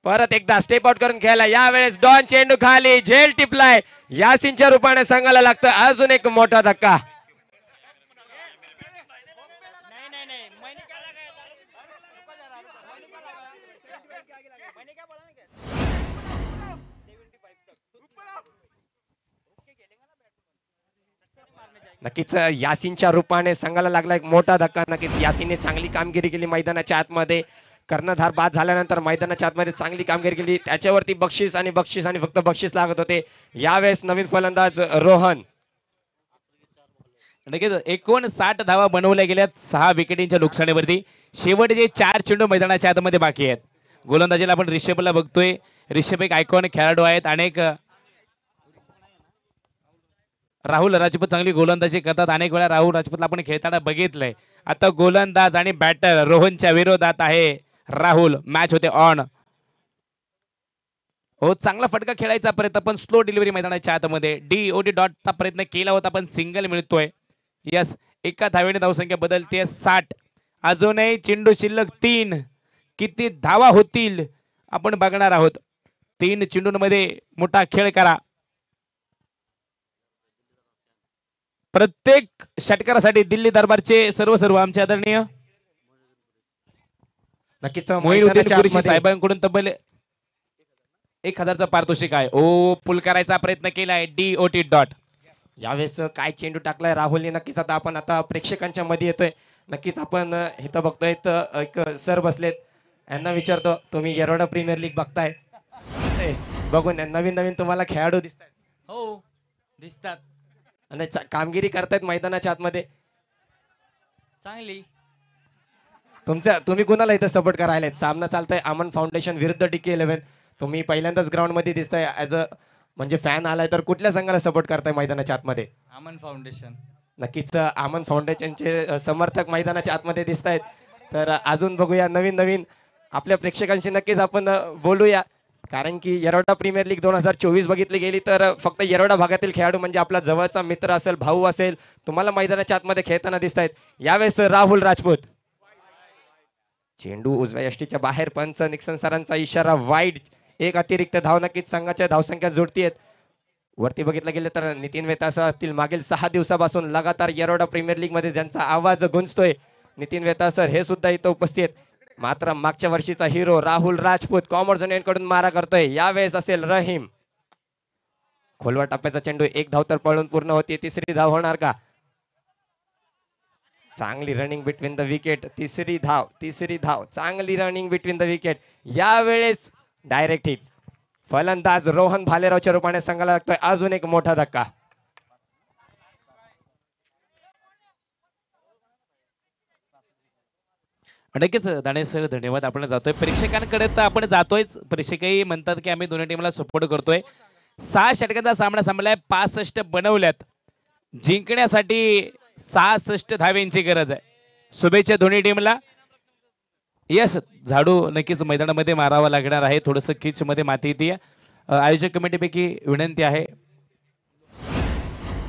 परत एकदा स्टेप आउट करून खेळला. यावेळेस डॉन चेंडू खाली, झेल टिपलाय. यासिनच्या रूपाने संघाला लागतं अजून एक मोठा धक्का. नक्कीच यासिनच्या रूपाने संघाला लागला एक मोठा धक्का. नक्कीच यासिनने चांगली कामगिरी केली मैदानाच्या आतमध्ये. कर्णधार बाद झाल्यानंतर मैदानाच्या आतमध्ये चांगली कामगिरी केली. त्याच्यावरती बक्षीस आणि फक्त बक्षीस लागत होते. यावेळेस नवीन फलंदाज रोहन. नक्कीच 59 धावा बनवल्या गेल्यात 6 विकेटींच्या नुकसानीवरती. शेवटचे 4 चेंडू मैदानाच्या आतमध्ये बाकी आहेत. गोलंदाजीला आपण रिषभला बघतोय. रिषभ एक आयकॉन खेळाडू आहेत. अनेक राहुल राजपूत चांगली गोलंदाजी करतात. अनेक वेळा राहुल राजपूतला आपण खेळताना बघितलंय. आता गोलंदाज आणि बॅटर रोहनच्या विरोधात आहे राहुल. मॅच होते ऑन. हो, चांगला फटका खेळायचा प्रयत्न, पण स्लो डिलिव्हरी मैदानाच्या आतमध्ये. DOD डॉटचा प्रयत्न केला होता पण सिंगल मिळतोय. यस, एका धावेने धावसंख्या बदलते 60. अजूनही चेंडू शिल्लक 3. किती धावा होतील आपण बघणार आहोत. 3 चेंडूंमध्ये मोठा खेळ करा. प्रत्येक षटकारासाठी दिल्ली दरबारचे सर्व आमचे आदरणीय नक्कीच मोईनुद्दीन कुरेशी साहेबांकडून तब्बल 1000चा पारितोषिक आहे. ओ, पुल करायचा प्रयत्न केलाय DOT डॉट. यावेळेस काय चेंडू टाकलाय राहुलने. नक्कीच आता प्रेक्षकांच्या मध्ये येतोय. नक्कीच आपण इथं बघतोय तर एक सर बसलेत. यांना विचारतो, तुम्ही येरवडा प्रीमियर लीग बघताय, बघून नवीन तुम्हाला खेळाडू दिसतायत? हो, दिसतात. आणि कामगिरी करतायत मैदानाच्या आतमध्ये चांगली. तुम्ही कुणाला इथं सपोर्ट करायला? सामना चालतंय अमन फाउंडेशन विरुद्ध DK11. तुम्ही पहिल्यांदाच ग्राउंड मध्ये दिसताय ऍज अ म्हणजे फॅन आलाय, तर कुठल्या संघाला सपोर्ट करताय मैदानाच्या आतमध्ये? अमन फाउंडेशन. नक्कीच अमन फाउंडेशनचे समर्थक मैदानाच्या आतमध्ये दिसत आहेत. तर अजून बघूया नवीन आपल्या प्रेक्षकांशी नक्कीच आपण बोलूया. कारण की येरोडा प्रीमियर लीग 2024 बघितली गेली तर फक्त येरोडा भागातील खेळाडू म्हणजे आपला जवळचा मित्र असेल, भाऊ असेल, तुम्हाला मैदानाच्या आतमध्ये खेळताना दिसत आहेत. यावेळेस राहुल राजपूत, चेंडू उजव्या यष्टीच्या बाहेर, पंच निक्सन सरांचा इशारा वाईड. एक अतिरिक्त धाव नक्कीच संघाच्या धावसंख्या जोडतीयेत. वरती बघितलं गेलं तर नितीन वेतासह असतील मागील 6 दिवसापासून लगातार येरोडा प्रीमियर लीग मध्ये ज्यांचा आवाज गुंजतोय, नितीन वेतासर हे सुद्धा इथं उपस्थित आहेत. मात्र मागच्या वर्षीचा हिरो राहुल राजपूत कॉमर्स कडून मारा करतोय. यावेळेस असेल रहीम. खोलवर टप्प्याचा चेंडू, एक धाव तर पळून पूर्ण होती. तिसरी धाव होणार का? चांगली रनिंग बिटवीन द विकेट. तिसरी धाव, चांगली रनिंग बिटवीन द विकेट. यावेळेस डायरेक्ट हिट. फलंदाज रोहन भालेरावच्या रूपाने संघाला लागतोय अजून एक मोठा धक्का. नक्कीच दानेश सर, धन्यवाद. आपण जातोय प्रेक्षकांकडे, तर आपण जातोयच. प्रेक्षकही म्हणतात की आम्ही दोन्ही टीमला सपोर्ट करतोय. 6 षटकांचा सामना संपलाय, 65 बनवल्यात. जिंकण्यासाठी 66 धाव्यांची गरज आहे. शुभेच्छा दोन्ही टीमला. यस, झाडू नक्कीच मैदानामध्ये मारावा लागणार आहे. थोडस किच मध्ये माती येते. आयोजक कमिटीपैकी विनंती आहे,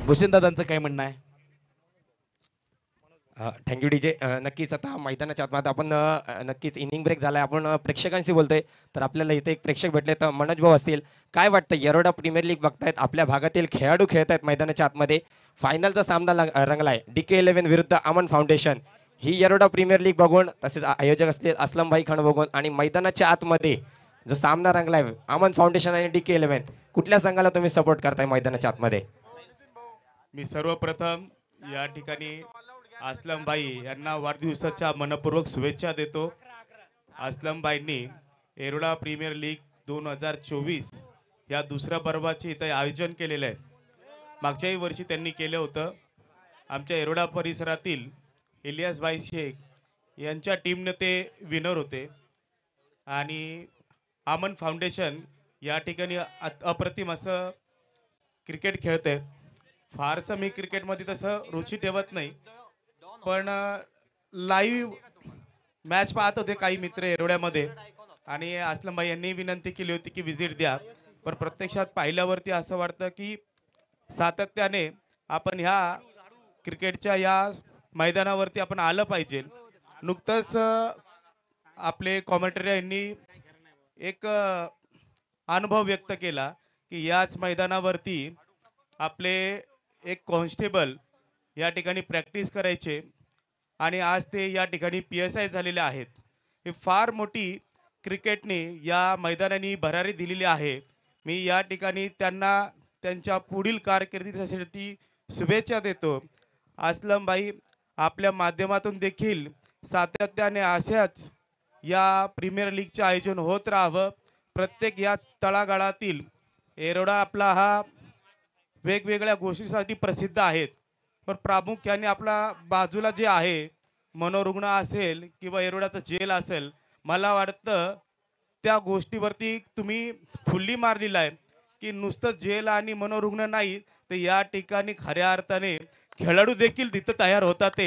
भूषण दादांचं काय म्हणणं आहे? Thank you DJ. नक्कीच आता मैदानाच्या आतमध्ये आपण नक्कीच इनिंग ब्रेक झालाय. आपण प्रेक्षकांशी बोलतोय, तर आपल्याला इथे एक प्रेक्षक भेटले, तर मनोज भाऊ असतील. काय वाटतं, येरोडा प्रीमियर लीग बघतायत, आपल्या भागातील खेळाडू खेळत आहेत मैदानाच्या आतमध्ये. फायनलचा सामना रंगलाय DK11 विरुद्ध अमन फाउंडेशन. ही येरोडा प्रीमियर लीग बघून, तसेच आयोजक असतील असलम भाई खान बघून, आणि मैदानाच्या आतमध्ये जो सामना रंगलाय अमन फाउंडेशन आणि DK11, कुठल्या संघाला तुम्ही सपोर्ट करताय मैदानाच्या आतमध्ये? मी सर्वप्रथम या ठिकाणी असलम भाई यांना वाढदिवसाच्या मनपूर्वक शुभेच्छा देतो. असलम भाईंनी येरोडा प्रीमियर लीग 2024 या दुसऱ्या पर्वाचे इथे आयोजन केलेलं आहे. मागच्याही वर्षी त्यांनी केलं होतं. आमच्या येरोडा परिसरातील इलियास भाई शेख यांच्या टीमने ते विनर होते. आणि अमन फाउंडेशन या ठिकाणी अप्रतिम असं क्रिकेट खेळते. फारसं मी क्रिकेटमध्ये तसं रुची ठेवत नाही, पण लाईव्ह मॅच पाहत होते काही मित्र येरोड्यामध्ये, आणि असलम भाई यांनी विनंती केली होती की विजिट द्या. पण प्रत्यक्षात पाहिल्यावरती असं वाटतं की सातत्याने आपण ह्या क्रिकेटच्या या मैदानावरती आपण आलं पाहिजे. नुकतंच आपले कॉमेंटरी यांनी एक अनुभव व्यक्त केला की याच मैदानावरती आपले एक कॉन्स्टेबल या ठिकाणी प्रॅक्टिस करायचे, आणि आज ते या ठिकाणी PSI झालेले आहेत. ही फार मोठी क्रिकेटने या मैदानाने भरारी दिलेली आहे. मी या ठिकाणी त्यांना त्यांच्या पुढील कारकिर्दीसाठी शुभेच्छा देतो. असलम भाई, आपल्या माध्यमातून देखील सातत्याने अशाच या प्रीमियर लीगचे आयोजन होत राहावं. प्रत्येक या तळागाळातील येरोडा आपला हा वेगवेगळ्या गोष्टीसाठी प्रसिद्ध आहेत, पण प्रामुख्याने आपला बाजूला जे आहे मनोरुग्ण असेल किंवा येरोडाचं जेल असेल, मला वाटतं त्या गोष्टीवरती तुम्ही फुल्ली मारलेला आहे की नुसतं जेल आणि मनोरुग्ण नाही, तर या ठिकाणी खऱ्या अर्थाने खेळाडू देखील तिथं तयार होतात.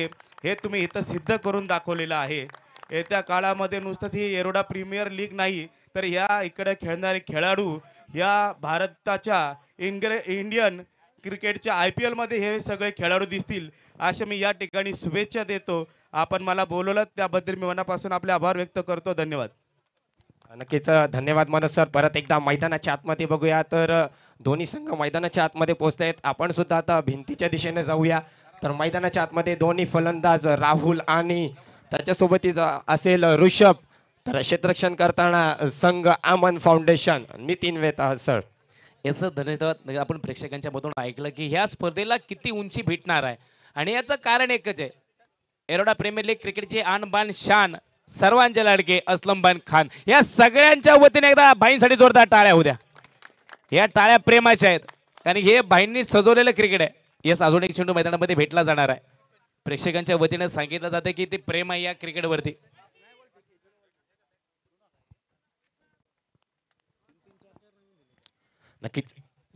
हे तुम्ही इथं सिद्ध करून दाखवलेलं आहे. येत्या काळामध्ये नुसतं ही येरोडा प्रीमियर लीग नाही, तर या इकडे खेळणारे खेळाडू या भारताच्या इंडियन क्रिकेटच्या IPL मध्ये हे सगळे खेळाडू दिसतील, असे मी या ठिकाणी शुभेच्छा देतो. आपण मला बोलवलं त्याबद्दल मी मनापासून आपले आभार व्यक्त करतो. धन्यवाद. नक्कीच धन्यवाद मनोज सर. परत एकदा मैदानाच्या आतमध्ये बघूया, तर दोन्ही संघ मैदानाच्या आतमध्ये पोहोचतायत. आपण सुद्धा आता भिंतीच्या दिशेने जाऊया. तर मैदानाच्या आतमध्ये दोन्ही फलंदाज राहुल आणि त्याच्यासोबतीच असेल ऋषभ. तर क्षेत्ररक्षण करताना संघ अमन फाउंडेशन नितीन वेता सर. याच धन्यवाद. आपण प्रेक्षकांच्या मधून ऐकलं की ह्या स्पर्धेला किती उंची भेटणार आहे, आणि याचं कारण एकच आहे, येरोडा प्रीमियर लीग क्रिकेटची आणबाण शान सर्वांचे लाडके असलम भाई खान. या सगळ्यांच्या वतीने एकदा भाईंसाठी जोरदार टाळ्या होऊ द्या. या टाळ्या प्रेमाच्या आहेत, कारण हे भाईंनी सजवलेलं क्रिकेट आहे. यस, अजून एक चेंडू मैदानामध्ये भेटला जाणार आहे. प्रेक्षकांच्या वतीने सांगितलं जातं की ते प्रेम आहे या क्रिकेटवरती. नक्कीच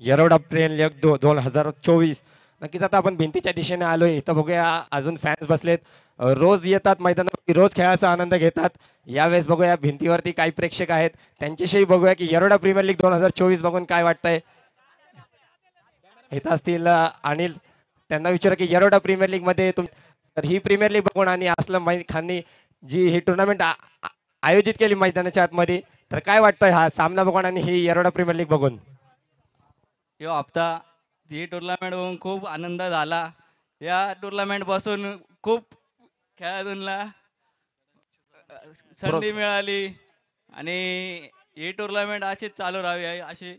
येरोडा प्रीमियर लीग 2024. नक्कीच आता आपण भिंतीच्या दिशेने आलोय. इथं बघूया अजून फॅन्स बसलेत. रोज येतात मैदानावरती, रोज खेळाचा आनंद घेतात. यावेळेस बघूया भिंतीवरती काही प्रेक्षक आहेत, त्यांच्याशी बघूया की येरोडा प्रीमियर लीग 2024 बघून काय वाटतंय. येत असतील अनिल, त्यांना विचारा की येरोडा प्रीमियर लीग मध्ये तर ही प्रीमियर लीग बघून आणि असलम भाई खाननी जी ही टुर्नामेंट आयोजित केली मैदानाच्या आतमध्ये, तर काय वाटतंय हा सामना बघून आणि ही येरोडा प्रीमियर लीग बघून. यो हप्ता ही टुर्नामेंट बघून खूप आनंद झाला. या टुर्नामेंट पासून खूप खेळाडूंना संधी मिळाली आणि ही टुर्नामेंट अशीच चालू राहावी अशी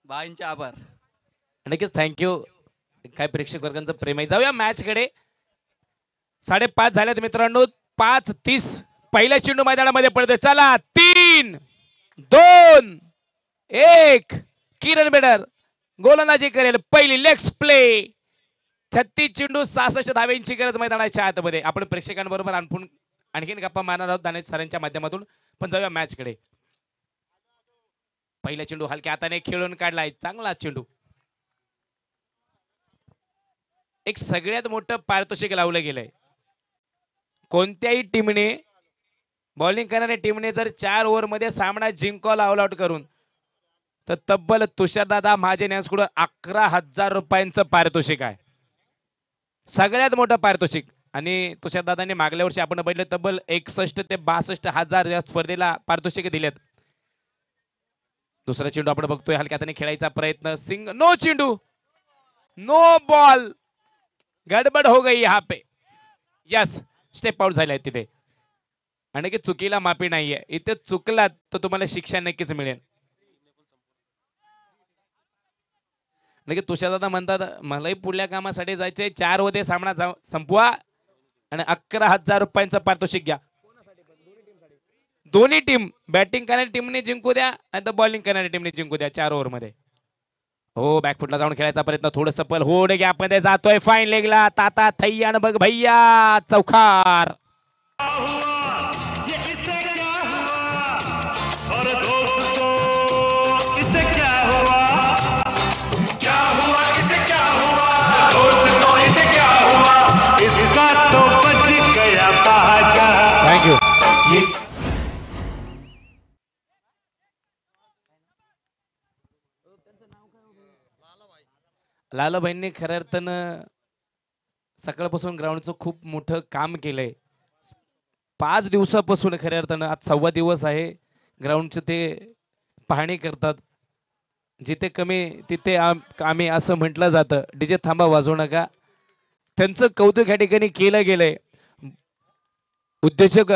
भाईंचे आभार. नक्कीच थँक्यू. काय प्रेक्षक वर्गांचं प्रेम आहे. जाऊया मॅच कडे. 5:30 झाल्यात मित्रांनो. 5:30 पहिला चेंडू मैदानामध्ये पडतोय. चला 3, 2, 1. किरण बेडर गोलंदाजी करेल. पहिली लेग्स प्ले. 36 चेंडू 66 धाव्यांची गरज मैदानाच्या आतमध्ये. आपण प्रेक्षकांबरोबर आणखीन गप्पा मारणार आहोत दानेश सरांच्या माध्यमातून. पण जाऊया मॅच कडे. पहिला चेंडू हलक्या हाताने खेळून काढलाय. चांगला चेंडू. एक सगळ्यात मोठं पारितोषिक लावलं गेलंय. कोणत्याही टीमने बॉलिंग करणाऱ्या टीमने जर 4 ओव्हर मध्ये सामना जिंकावला ऑल आउट करून, तर तब्बल तुषारदादा महाजन यांच्याकडून 11,000 रुपयांचं पारितोषिक आहे. सगळ्यात मोठं पारितोषिक. आणि तुषारदादांनी मागल्या वर्षी आपण बघितलं तब्बल 61 ते 62,000 या स्पर्धेला पारितोषिक दिलेत. दुसरा चेंडू आपण बघतोय हलक्या हाताने खेळायचा प्रयत्न. सिंग नो चेंडू, नो बॉल. गडबड हो गई यहाँ पे. यस, स्टेप आउट झाले तिथे. आणि की चुकीला माफी नाहीये. इथे चुकलात तर तुम्हाला शिक्षा नक्कीच मिळेल. म्हणजे तुषारदादा म्हणतात मलाही पुढल्या कामासाठी जायचंय. 4 होते सामना संपवा आणि 11,000 रुपयांचं पारितोषिक घ्या. दोन्ही टीम, बॅटिंग करणारी टीमने जिंकू द्या नाही तर बॉलिंग करणारी टीमने जिंकू द्या 4 ओव्हर मध्ये. हो, बॅकफुटला जाऊन खेळायचा प्रयत्न. थोडं सपल होड गॅप मध्ये जातोय. फाईन लेगला ताता थैयान बघ भैया. चौकार. थँक्यू. लालाबाईंनी खऱ्या अर्थानं सकाळपासून ग्राउंडचं खूप मोठं काम केलंय. 5 दिवसापासून खऱ्या अर्थानं आज 6वा दिवस आहे. ग्राउंडचं ते पाहणी करतात. जिथे कमी तिथे आम्ही असं म्हटलं जातं. डीजे थांबा वाजवू नका. त्यांचं कौतुक या ठिकाणी केलं गेलंय. उद्योजक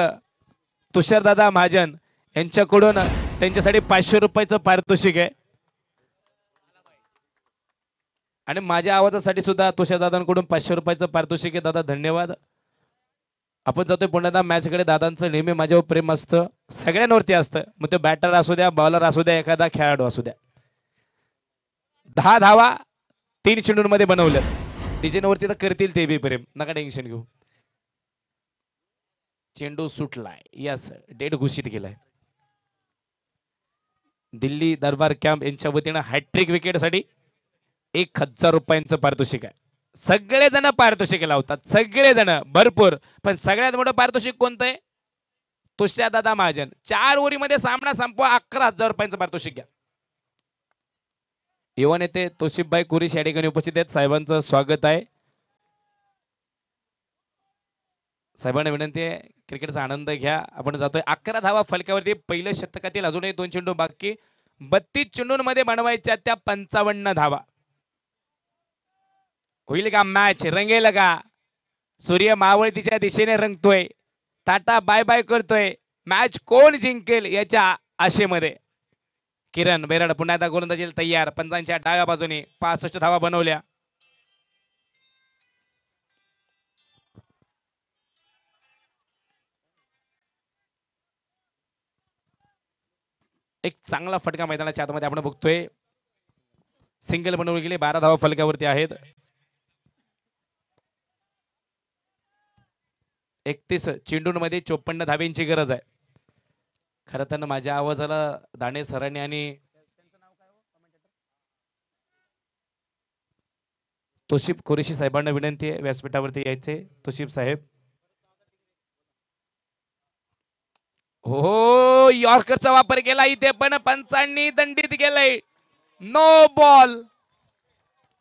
तुषारदादा महाजन यांच्याकडून त्यांच्यासाठी 500 रुपयाचं पारितोषिक आहे. आणि माझ्या आवाजासाठी सुद्धा तुषारदादांकडून 500 रुपयाचं पारितोषिक आहे. दादा धन्यवाद. आपण जातोय पुन्हा मॅच कडे. दादांचं नेहमी माझ्यावर प्रेम असतं, सगळ्यांवरती असतं. मग ते बॅटर असू द्या, बॉलर असू द्या, एखादा खेळाडू असू द्या. 10 धावा 3 चेंडूंमध्ये बनवल्यात. डिजेनवरती तर करतील ते बी प्रेम, नका टेन्शन घेऊ. चेंडू सुटलाय. यस, डेट घोषित केलाय. दिल्ली दरबार कॅम्प यांच्या वतीनं हॅट्रिक विकेटसाठी 1,000 रुपयांचं पारितोषिक आहे. सगळेजण पारितोषिक लावतात, सगळेजण भरपूर. पण सगळ्यात मोठं पारितोषिक कोणतं आहे? तुषारदादा महाजन. 4 ओव्हरीमध्ये सामना संपवा, 11,000 रुपयांचं पारितोषिक घ्या. युवा नेते तोशिफभाई कुरेश या ठिकाणी उपस्थित आहेत. साहेबांचं स्वागत आहे. साहेबांना विनंती आहे क्रिकेटचा आनंद घ्या. आपण जातोय 11 धावा फलकावरती. पहिल्या शतकातील अजूनही 2 चेंडू बाकी. 32 चेंडूंमध्ये बनवायच्या त्या 55 धावा. होईल का मॅच? रंगेल का? सूर्य मावळतीच्या दिशेने रंगतोय. टाटा बाय बाय करतोय. मॅच कोण जिंकेल याच्या आशेमध्ये. किरण बेरड पुन्हा एकदा गोलंदाजीला तयार. पंचांच्या डाव्या बाजूने 65 धावा बनवल्या. एक चांगला फटका मैदानाच्या आतमध्ये आपण बघतोय. सिंगल बनवले गेले. 12 धावा फलकावरती आहेत. 31 चेंडूंमध्ये 54 धाव्यांची गरज आहे. खरं तर माझ्या आवाजाला दाणे सरांनी आणि तोशिफ कुरेशी साहेबांना विनंती आहे व्यासपीठावरती यायचे. तोशिफ साहेब हो, यॉर्करचा वापर केला इथे, पण पंचांनी दंडित केलंय. No ball,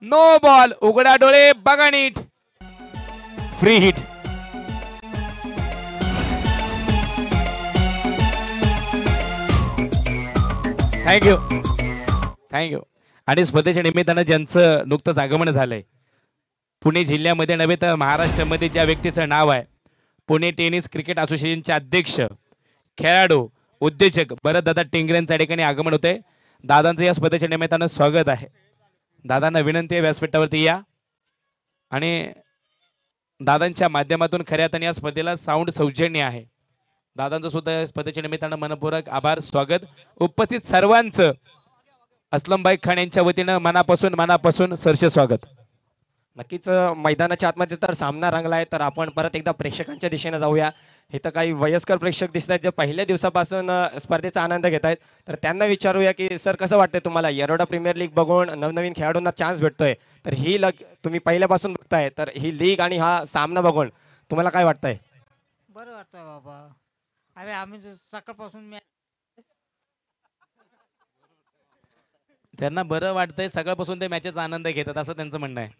no ball. उघडा डोळे, बघा नीट. Free hit. Thank you, thank you. आणि स्पर्धेच्या निमित्तानं ज्यांचं नुकतंच आगमन झालंय, पुणे जिल्ह्यामध्ये नव्हे तर महाराष्ट्रामध्ये ज्या व्यक्तीचं नाव आहे, पुणे टेनिस क्रिकेट असोसिएशनचे अध्यक्ष, खेळाडू, उद्योजक भरतदादा टिंगरे यांच्या ठिकाणी आगमन होते. दादांचं या स्पर्धेच्या निमित्तानं स्वागत आहे. दादांना विनंती आहे व्यासपीठावरती या. आणि दादांच्या माध्यमातून खऱ्या अर्थाने या स्पर्धेला साऊंड सौजन्य आहे. दादांचं सुद्धा या स्पर्धेच्या निमित्तानं मनपूर्वक आभार, स्वागत. उपस्थित सर्वांचं असलमभाई खान यांच्या वतीनं मनापासून सरसे स्वागत. नक्कीच मैदानाच्या आतमध्ये तर सामना रंगलाय. तर आपण परत एकदा प्रेक्षकांच्या दिशेने जाऊया. इथं काही वयस्कर प्रेक्षक दिसत आहेत जे पहिल्या दिवसापासून स्पर्धेचा आनंद घेत आहेत. तर त्यांना विचारूया की सर, कसं वाटतंय तुम्हाला? येरोडा प्रीमियर लीग बघून नवनवीन खेळाडूंना चान्स भेटतोय, तर ही तुम्ही पहिल्यापासून बघताय, तर ही लीग आणि हा सामना बघून तुम्हाला काय वाटतंय? बरं वाटतंय बाबा. अरे आम्ही सकाळपासून त्यांना बरं वाटतंय, सकाळपासून ते मॅचेचा आनंद घेतात असं त्यांचं म्हणणं आहे.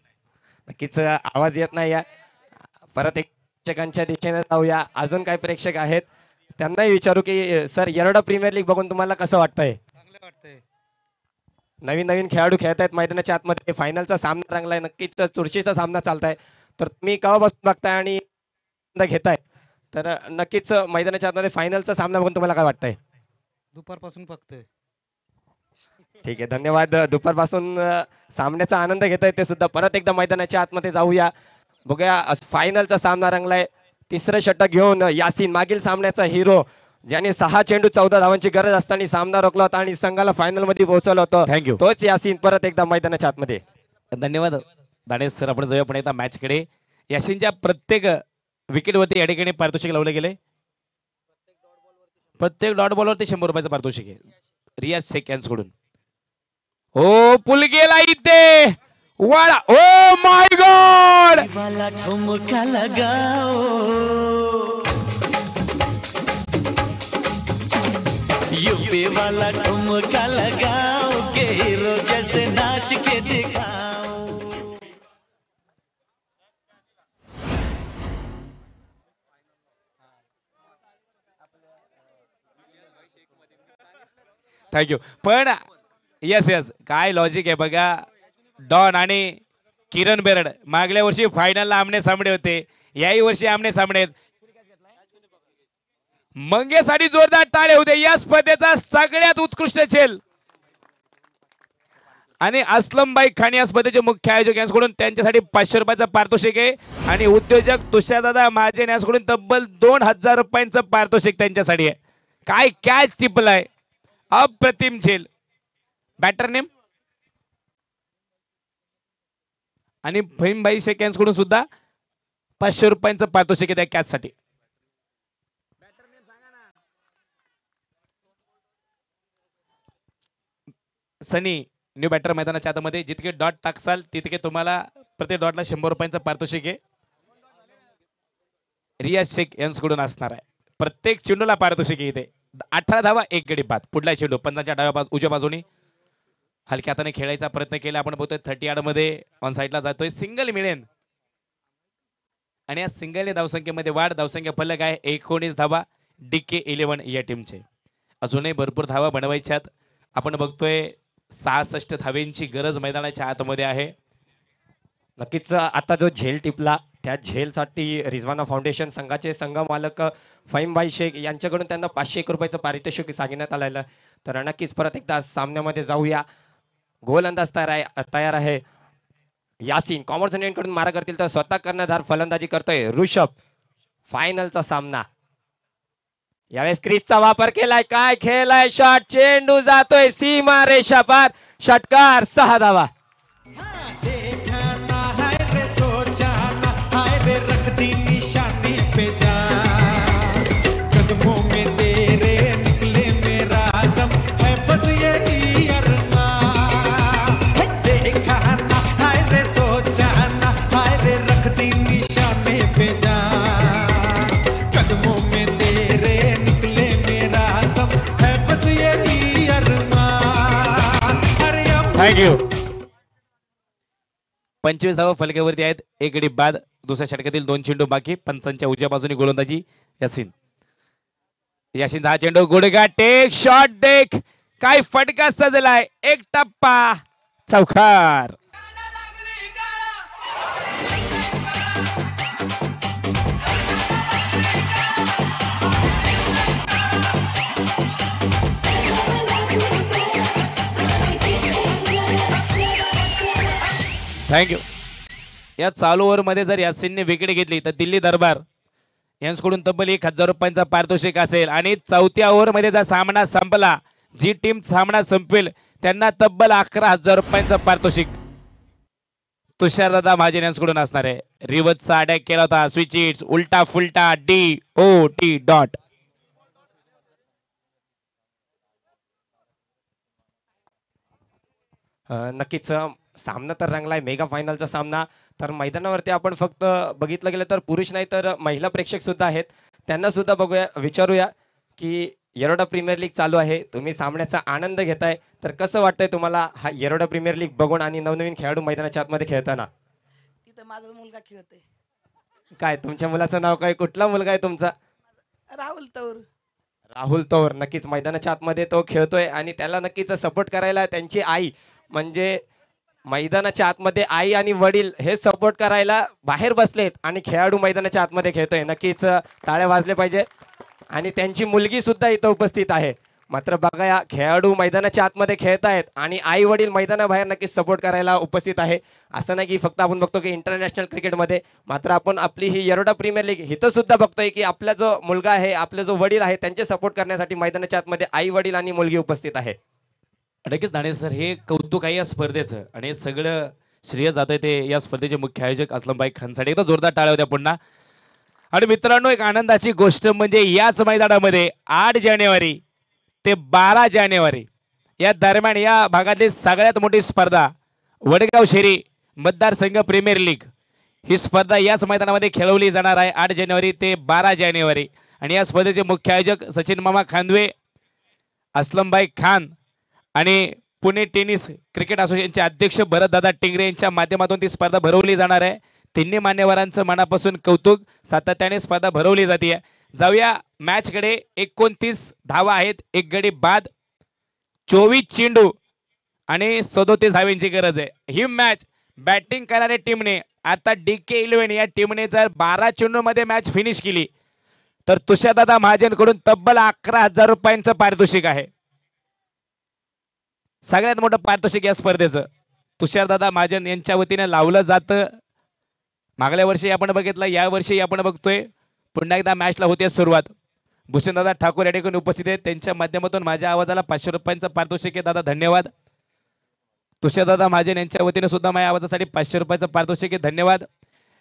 नक्कीच आवाज येत नाही. परत एक प्रेक्षकांच्या दिशेने जाऊया. अजून काही प्रेक्षक आहेत, त्यांनाही विचारू की सर, येरोडा प्रीमियर लीग बघून तुम्हाला कसं वाटतंय? चांगलं वाटतंय. नवीन नवीन खेळाडू खेळत आहेत मैदानाच्या आतमध्ये. फायनलचा सामना रंगलाय. नक्कीच चुरशीचा सामना चालताय. तर तुम्ही केव्हापासून बघताय आणि घेताय? तर नक्कीच मैदानाच्या आतमध्ये फायनलचा सामना बघून तुम्हाला काय वाटतंय? दुपारपासून बघतोय. ठीक आहे, धन्यवाद. दुपारपासून सामन्याचा आनंद घेताय ते सुद्धा. परत एकदा मैदानाच्या आतमध्ये जाऊया, बघूया. फायनलचा सामना रंगलाय. तिसरं षटक घेऊन यासीन, मागील सामन्याचा हिरो, ज्याने 6 चेंडू 14 धावांची गरज असताना सामना रोखला होता आणि संघाला फायनल मध्ये पोहोचवलं होतं. थँक्यू. तोच यासीन परत एकदा मैदानाच्या आतमध्ये. धन्यवाद दानेश सर. आपण जाऊया पण एकदा मॅच कडे. यासीनच्या प्रत्येक विकेटवरती या ठिकाणी पारितोषिक लावलं गेले. प्रत्येक डॉट बॉलवरती 100 रुपयाचं पारितोषिक आहे रियाज शेख यांच्याकडून. ओ पुल गेला इथे, वाडा. ओ माय गॉड, वाला ठुमका लगाओ, यूपी वाला ठुमका लगाओ, के हीरो जैसे नाच के दिखाओ. थँक्यू. पण यस यस, काय लॉजिक आहे बघा. डॉन आणि किरण बेरड मागल्या वर्षी फायनलला आमने सामने होते, याही वर्षी आमने सामने आहेत. मंगेसाठी जोरदार टाळे होते. या स्पर्धेचा सगळ्यात उत्कृष्ट खेळ आणि असलमभाई खान या स्पर्धेचे मुख्य आयोजक यांच्याकडून त्यांच्यासाठी 500 रुपयाचं पारितोषिक आहे. आणि उद्योजक तुषारदादा महाजन यांच्याकडून तब्बल 2000 रुपयांचं पारितोषिक त्यांच्यासाठी आहे. काय कॅच टिपलाय, अप्रतिम झेल. बॅटर नेम आणि फहीमभाई शेख यांच्याकडून सुद्धा 500 रुपयांचं पारितोषिक आहे त्या कॅच साठी. सनी न्यू बॅटर मैदानाच्या आतमध्ये. जितके डॉट टाकसाल तितके तुम्हाला प्रत्येक डॉटला 100 रुपयांचं पारितोषिक आहे. रियाज शेख यांच्याकडून असणार आहे. प्रत्येक चेंडूला पारितोषिक आहे इथे. 18 धावा 1 गडी बाद. पुढला चेंडू पंचांच्या डाव्या उजव्या बाजूनी हलक्या हाताने खेळायचा प्रयत्न केला. आपण बघतोय 30 यार्ड मध्ये ऑन साईडला जातोय. सिंगल मिळेल आणि या सिंगल धावसंख्येमध्ये वाढ. धावसंख्या फलक आहे 19 धावा DK 11 या टीमचे. अजूनही भरपूर धावा बनवायच्यात. आपण बघतोय 66 धावेंची गरज मैदानाच्या आतमध्ये आहे. नक्कीच आता जो झेल टिपला त्या झेलसाठी रिझवाना फाउंडेशन संघाचे संघ मालक फहीमभाई शेख यांच्याकडून त्यांना 501 रुपयाचं पारितोषिक सांगण्यात आलेलं. तर नक्कीच परत एकदा सामन्यामध्ये जाऊया. गोलंदाज तयार आहे यासीन. कॉमर्स कडून मारा करतील तर स्वतः कर्णधार फलंदाजी करतोय ऋषभ. फायनलचा सामना. यावेळेस क्रीजचा वापर केलाय. काय खेळलाय शॉट, चेंडू जातोय सीमा रेषा पार. षटकार 6 धावा. रख दी निशानी पे जान, कदमों में तेरे निकले मेरा दम है, बस यही अरमान. देखा ना हाय रे सोचा ना, हाय रे रख दी निशाने पे जान, कदमों में तेरे निकले मेरा थँक्यू. 25 धावा फलकावरती आहेत. एक गडी बाद. दुसऱ्या षटकातील 2 चेंडू बाकी. पंचांच्या उजव्या बाजूने गोलंदाजी यासिन. यासिनचा हा चेंडू गुडगा टेक शॉट देख. काय फटका सजलाय. एक टप्पा चौकार. थँक्यू. या चालू ओव्हरमध्ये जर यासिनने विकेट घेतली तर दिल्ली दरबार यांच्याकडून तब्बल 1,000 रुपयांचा पारितोषिक असेल. आणि चौथ्या ओव्हरमध्ये जर सामना संपला, जी टीम सामना संपेल त्यांना तब्बल 11,000 रुपयांचं पारितोषिक तुषारदादा महाजन यांच्याकडून असणार आहे. रिवर्सचा अटॅक केला होता. स्विच इट्स उलटा फुलटा DOT डॉट. नक्कीच सामना तर रंगलाय. मेगा फायनलचा सामना. तर मैदानावरती आपण फक्त बघितलं गेलं तर पुरुष नाही तर महिला प्रेक्षक सुद्धा आहेत. त्यांना सुद्धा बघूया, विचारूया की येरोडा प्रीमियर लीग चालू आहे. तुम्ही सामन्याचा आनंद घेताय, तर कसं वाटतंय तुम्हाला हा येरोडा प्रीमियर लीग बघून आणि नवनवीन खेळाडू मैदानाच्या आतमध्ये खेळताना? तिथं माझा मुलगा खेळतोय. काय तुमच्या मुलाचं नाव काय? कुठला मुलगा आहे तुमचा? राहुल तौर. राहुल तौर. नक्कीच मैदानाच्या आतमध्ये तो खेळतोय आणि त्याला नक्कीच सपोर्ट करायला त्यांची आई, म्हणजे मैदानाच्या आतमध्ये आई आणि वडील हे सपोर्ट करायला बाहेर बसलेत आणि खेळाडू मैदानाच्या आतमध्ये खेळतोय. नक्कीच टाळ्या वाजले पाहिजे. आणि त्यांची मुलगी सुद्धा इथं उपस्थित आहे. मात्र बघा, या खेळाडू मैदानाच्या आतमध्ये खेळतायत आणि आई वडील मैदानाबाहेर नक्कीच सपोर्ट करायला उपस्थित आहे. असं नाही की फक्त आपण बघतो की इंटरनॅशनल क्रिकेटमध्ये, मात्र आपण आपली ही येरोडा प्रीमियर लीग इथं सुद्धा बघतोय की आपला जो मुलगा आहे, आपले जो वडील आहे, त्यांचे सपोर्ट करण्यासाठी मैदानाच्या आतमध्ये आई वडील आणि मुलगी उपस्थित आहे. नक्कीच नाणे सर, हे कौतुक आहे या स्पर्धेचं आणि हे सगळं श्रेय जातंय ते या स्पर्धेचे मुख्य आयोजक असलमभाई खानसाठी. एकदा जोरदार टाळ्या होत्या पुन्हा. आणि मित्रांनो, एक आनंदाची गोष्ट म्हणजे याच मैदानामध्ये 8 जानेवारी ते 12 जानेवारी या दरम्यान या भागातली सगळ्यात मोठी स्पर्धा वडगाव शेरी मतदारसंघ प्रीमियर लीग ही स्पर्धा याच मैदानामध्ये खेळवली जाणार आहे 8 जानेवारी ते 12 जानेवारी. आणि या स्पर्धेचे मुख्य आयोजक सचिन मामा खांदवे, असलमभाई खान आणि पुणे टेनिस क्रिकेट असोसिएशनचे अध्यक्ष भरतदादा टिंगरे यांच्या माध्यमातून ती स्पर्धा भरवली जाणार आहे. तिन्ही मान्यवरांचं मनापासून कौतुक. सातत्याने स्पर्धा भरवली जाते. जाऊया मॅचकडे. 29 धावा आहेत. एक गडी बाद. 24 चेंडू आणि 37 धाव्यांची गरज आहे. ही मॅच बॅटिंग करणाऱ्या टीमने आता DK11 या टीमने जर 12 चेंडू मध्ये मॅच फिनिश केली तर तुषारदादा महाजन कडून तब्बल 11,000 रुपयांचं पारितोषिक आहे. सगळ्यात मोठं पारितोषिक या स्पर्धेचं तुषारदादा महाजन यांच्या वतीने लावलं जातं. मागल्या वर्षी आपण बघितलं, या वर्षी आपण बघतोय. पुन्हा एकदा मॅचला होते सुरुवात. भूषणदादा ठाकूर या ठिकाणी उपस्थित आहेत. त्यांच्या माध्यमातून माझ्या आवाजाला 500 रुपयांचं पारितोषिक आहे. दादा धन्यवाद. तुषारदादा महाजन यांच्या वतीने सुद्धा माझ्या आवाजासाठी 500 रुपयाचं पारितोषिक आहे. धन्यवाद.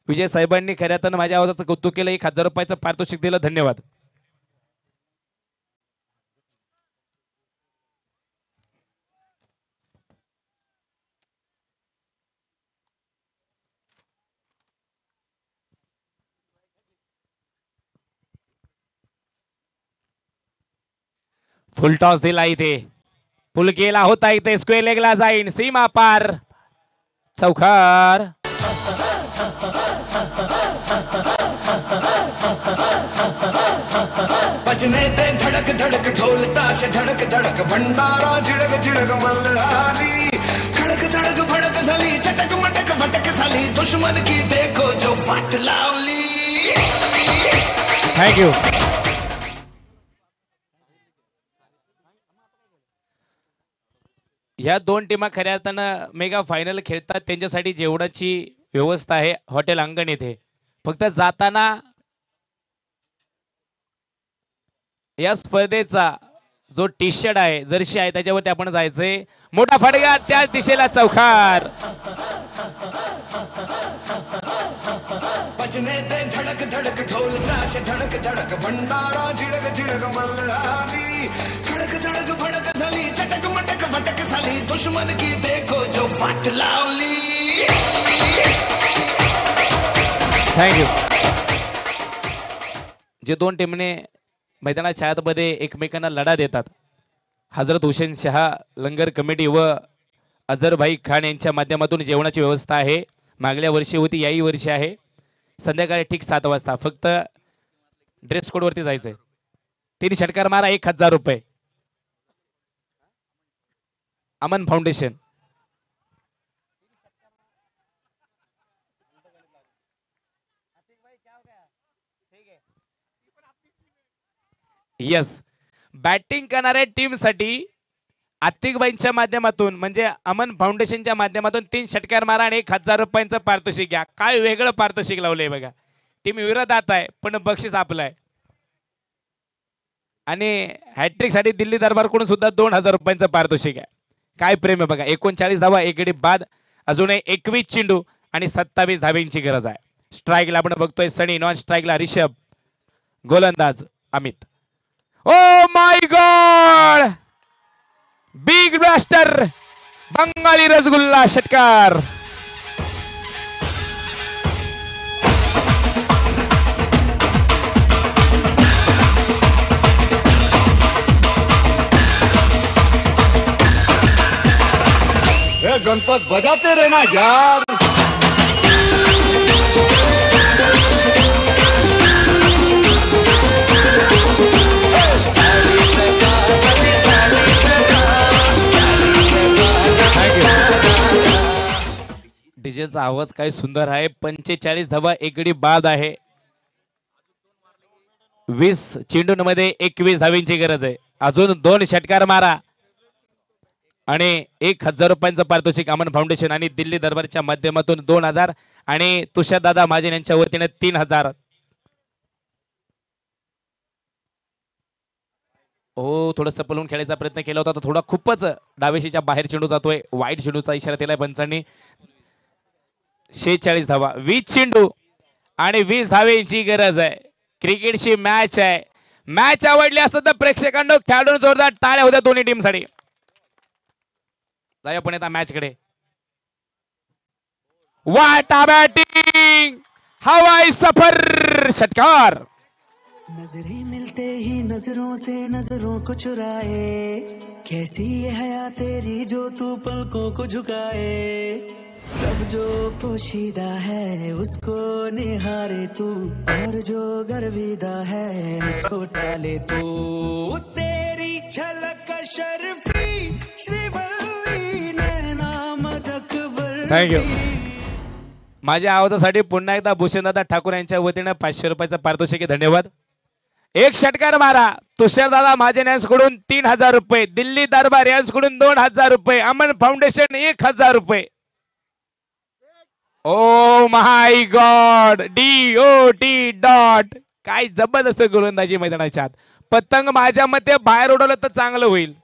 विजय साहेबांनी खऱ्या अर्थानं माझ्या आवाजाचं कौतुक केलं. 1,000 रुपयाचं पारितोषिक दिलं. धन्यवाद. फुल टॉस दिला इथे. फुल केला होता इथे. स्क्वेअर लेगला जाईन. सीमा पार. चौकार. बजने ते धड़क धड़क ढोल ताश धड़क धड़क भंडारा झिडक झिडक मल्हारी खड़क धड़क भड़क झाली चटक मटक फटक झाली दुश्मन की देखो जो फाट लावली. थँक्यू. या दोन टीमा खऱ्या अर्थानं मेगा फायनल खेळतात. त्यांच्यासाठी जेवणाची व्यवस्था आहे हॉटेल अंगण येथे. फक्त जाताना या स्पर्धेचा जो टी शर्ट आहे, जर्सी आहे, त्याच्यावरती आपण जायचंय. मोठा फटका त्याच दिशेला. चौकार. बजने ते धड़क धड़क ढोल ताश धड़क धड़क भंडारा झिडक झिडक मल्हारी खड़क धड़क भड़क झाली चटक मटक फटक झाली दुश्मन की देखो जो फाट लावली. थँक्यू. जे दोन टीमने मैदानाच्या आतमध्ये एकमेकांना लढा देतात, हजरत हुसेन शाह लंगर कमिटी व अझरभाई खान यांच्या माध्यमातून जेवणाची व्यवस्था आहे. मागल्या वर्षी होती, याही वर्षी आहे. संध्याकाळी ठीक 7 वाजता. फक्त ड्रेस कोड वरती जायचंय. 3 षटकार मारा, 1000 रुपये. अमन फाउंडेशन. यस, बॅटिंग करणाऱ्या टीम साठी आतिकबाईंच्या माध्यमातून म्हणजे अमन फाउंडेशनच्या माध्यमातून 3 षटकार मारा आणि 1000 रुपयांचं पारितोषिक घ्या. काय वेगळं पारितोषिक लावलंय बघा. टीम विरोधात आहे पण बक्षीस आपलं आहे. आणि हॅट्रिक साठी दिल्ली दरबारकडून सुद्धा 2000 रुपयांचं पारितोषिक आहे. काय प्रेम आहे बघा. 39 धावा, 1 गडी बाद, अजूनही 21 चेंडू आणि 27 धाब्यांची गरज आहे. स्ट्राईकला आपण बघतोय सनी, नॉन स्ट्राईकला रिषभ, गोलंदाज Amit. Oh my God, big blaster Bengali rasgulla षटकार. गणपत बजाते रहना यार. डीजेचा आवाज काय सुंदर आहे. 45 धावा, 1 गडी बाद आहे. 20 चेंडूंमध्ये 21 धावींची गरज आहे. अजून 2 षटकार मारा आणि 1000 रुपयांचं पारितोषिक अमन फाउंडेशन आणि दिल्ली दरबारच्या माध्यमातून 2000 आणि तुषार दादा महाजन यांच्या वतीने 3000. हो, थोडं पळून खेळायचा प्रयत्न केला होता, तर थोडा खूपच डावेशीच्या बाहेर चेंडू जातोय. वाईट चेंडूचा इशारा दिलाय पंचांनी. 46 धावा, 20 चेंडू आणि 20 धावेची गरज आहे. क्रिकेटची मॅच आहे. मॅच आवडली असेल तर प्रेक्षकांनो खेळाडून जोरदार टाळ्या होत्या दोन्ही टीम साठी. जाऊया पण आता मॅच कडे. वाटा बॅटिंग, हवाई सफर षटकार. नजरें मिलते ही नजरों से नजरों को चुराए, कैसी ये हया तेरी जो तू पलकों को झुकाए. अब जो पोशीदा है उसको निहारे तू, और जो गर्विदा है उसको टाले तू. तेरी झलक शर्फी श्रीवल्ली नैना मदक वर. थँक्यू. माझ्या आवाजासाठी पुन्हा एकदा भूषणदादा ठाकूर यांच्या वतीने 500 रुपयाचं पारितोषिक. धन्यवाद. 1 षटकार मारा. तुषारदादा महाजन यांच्याकडून 3000 रुपये, दिल्ली दरबार यांच्याकडून 2000 रुपये, अमन फाउंडेशन 1000 रुपये. Oh my God, DOT dot. काय जबरदस्त गोलंदाजी मैदानाच्या आत. पतंग माझ्या मते बाहेर उडवलं तर चांगलं होईल.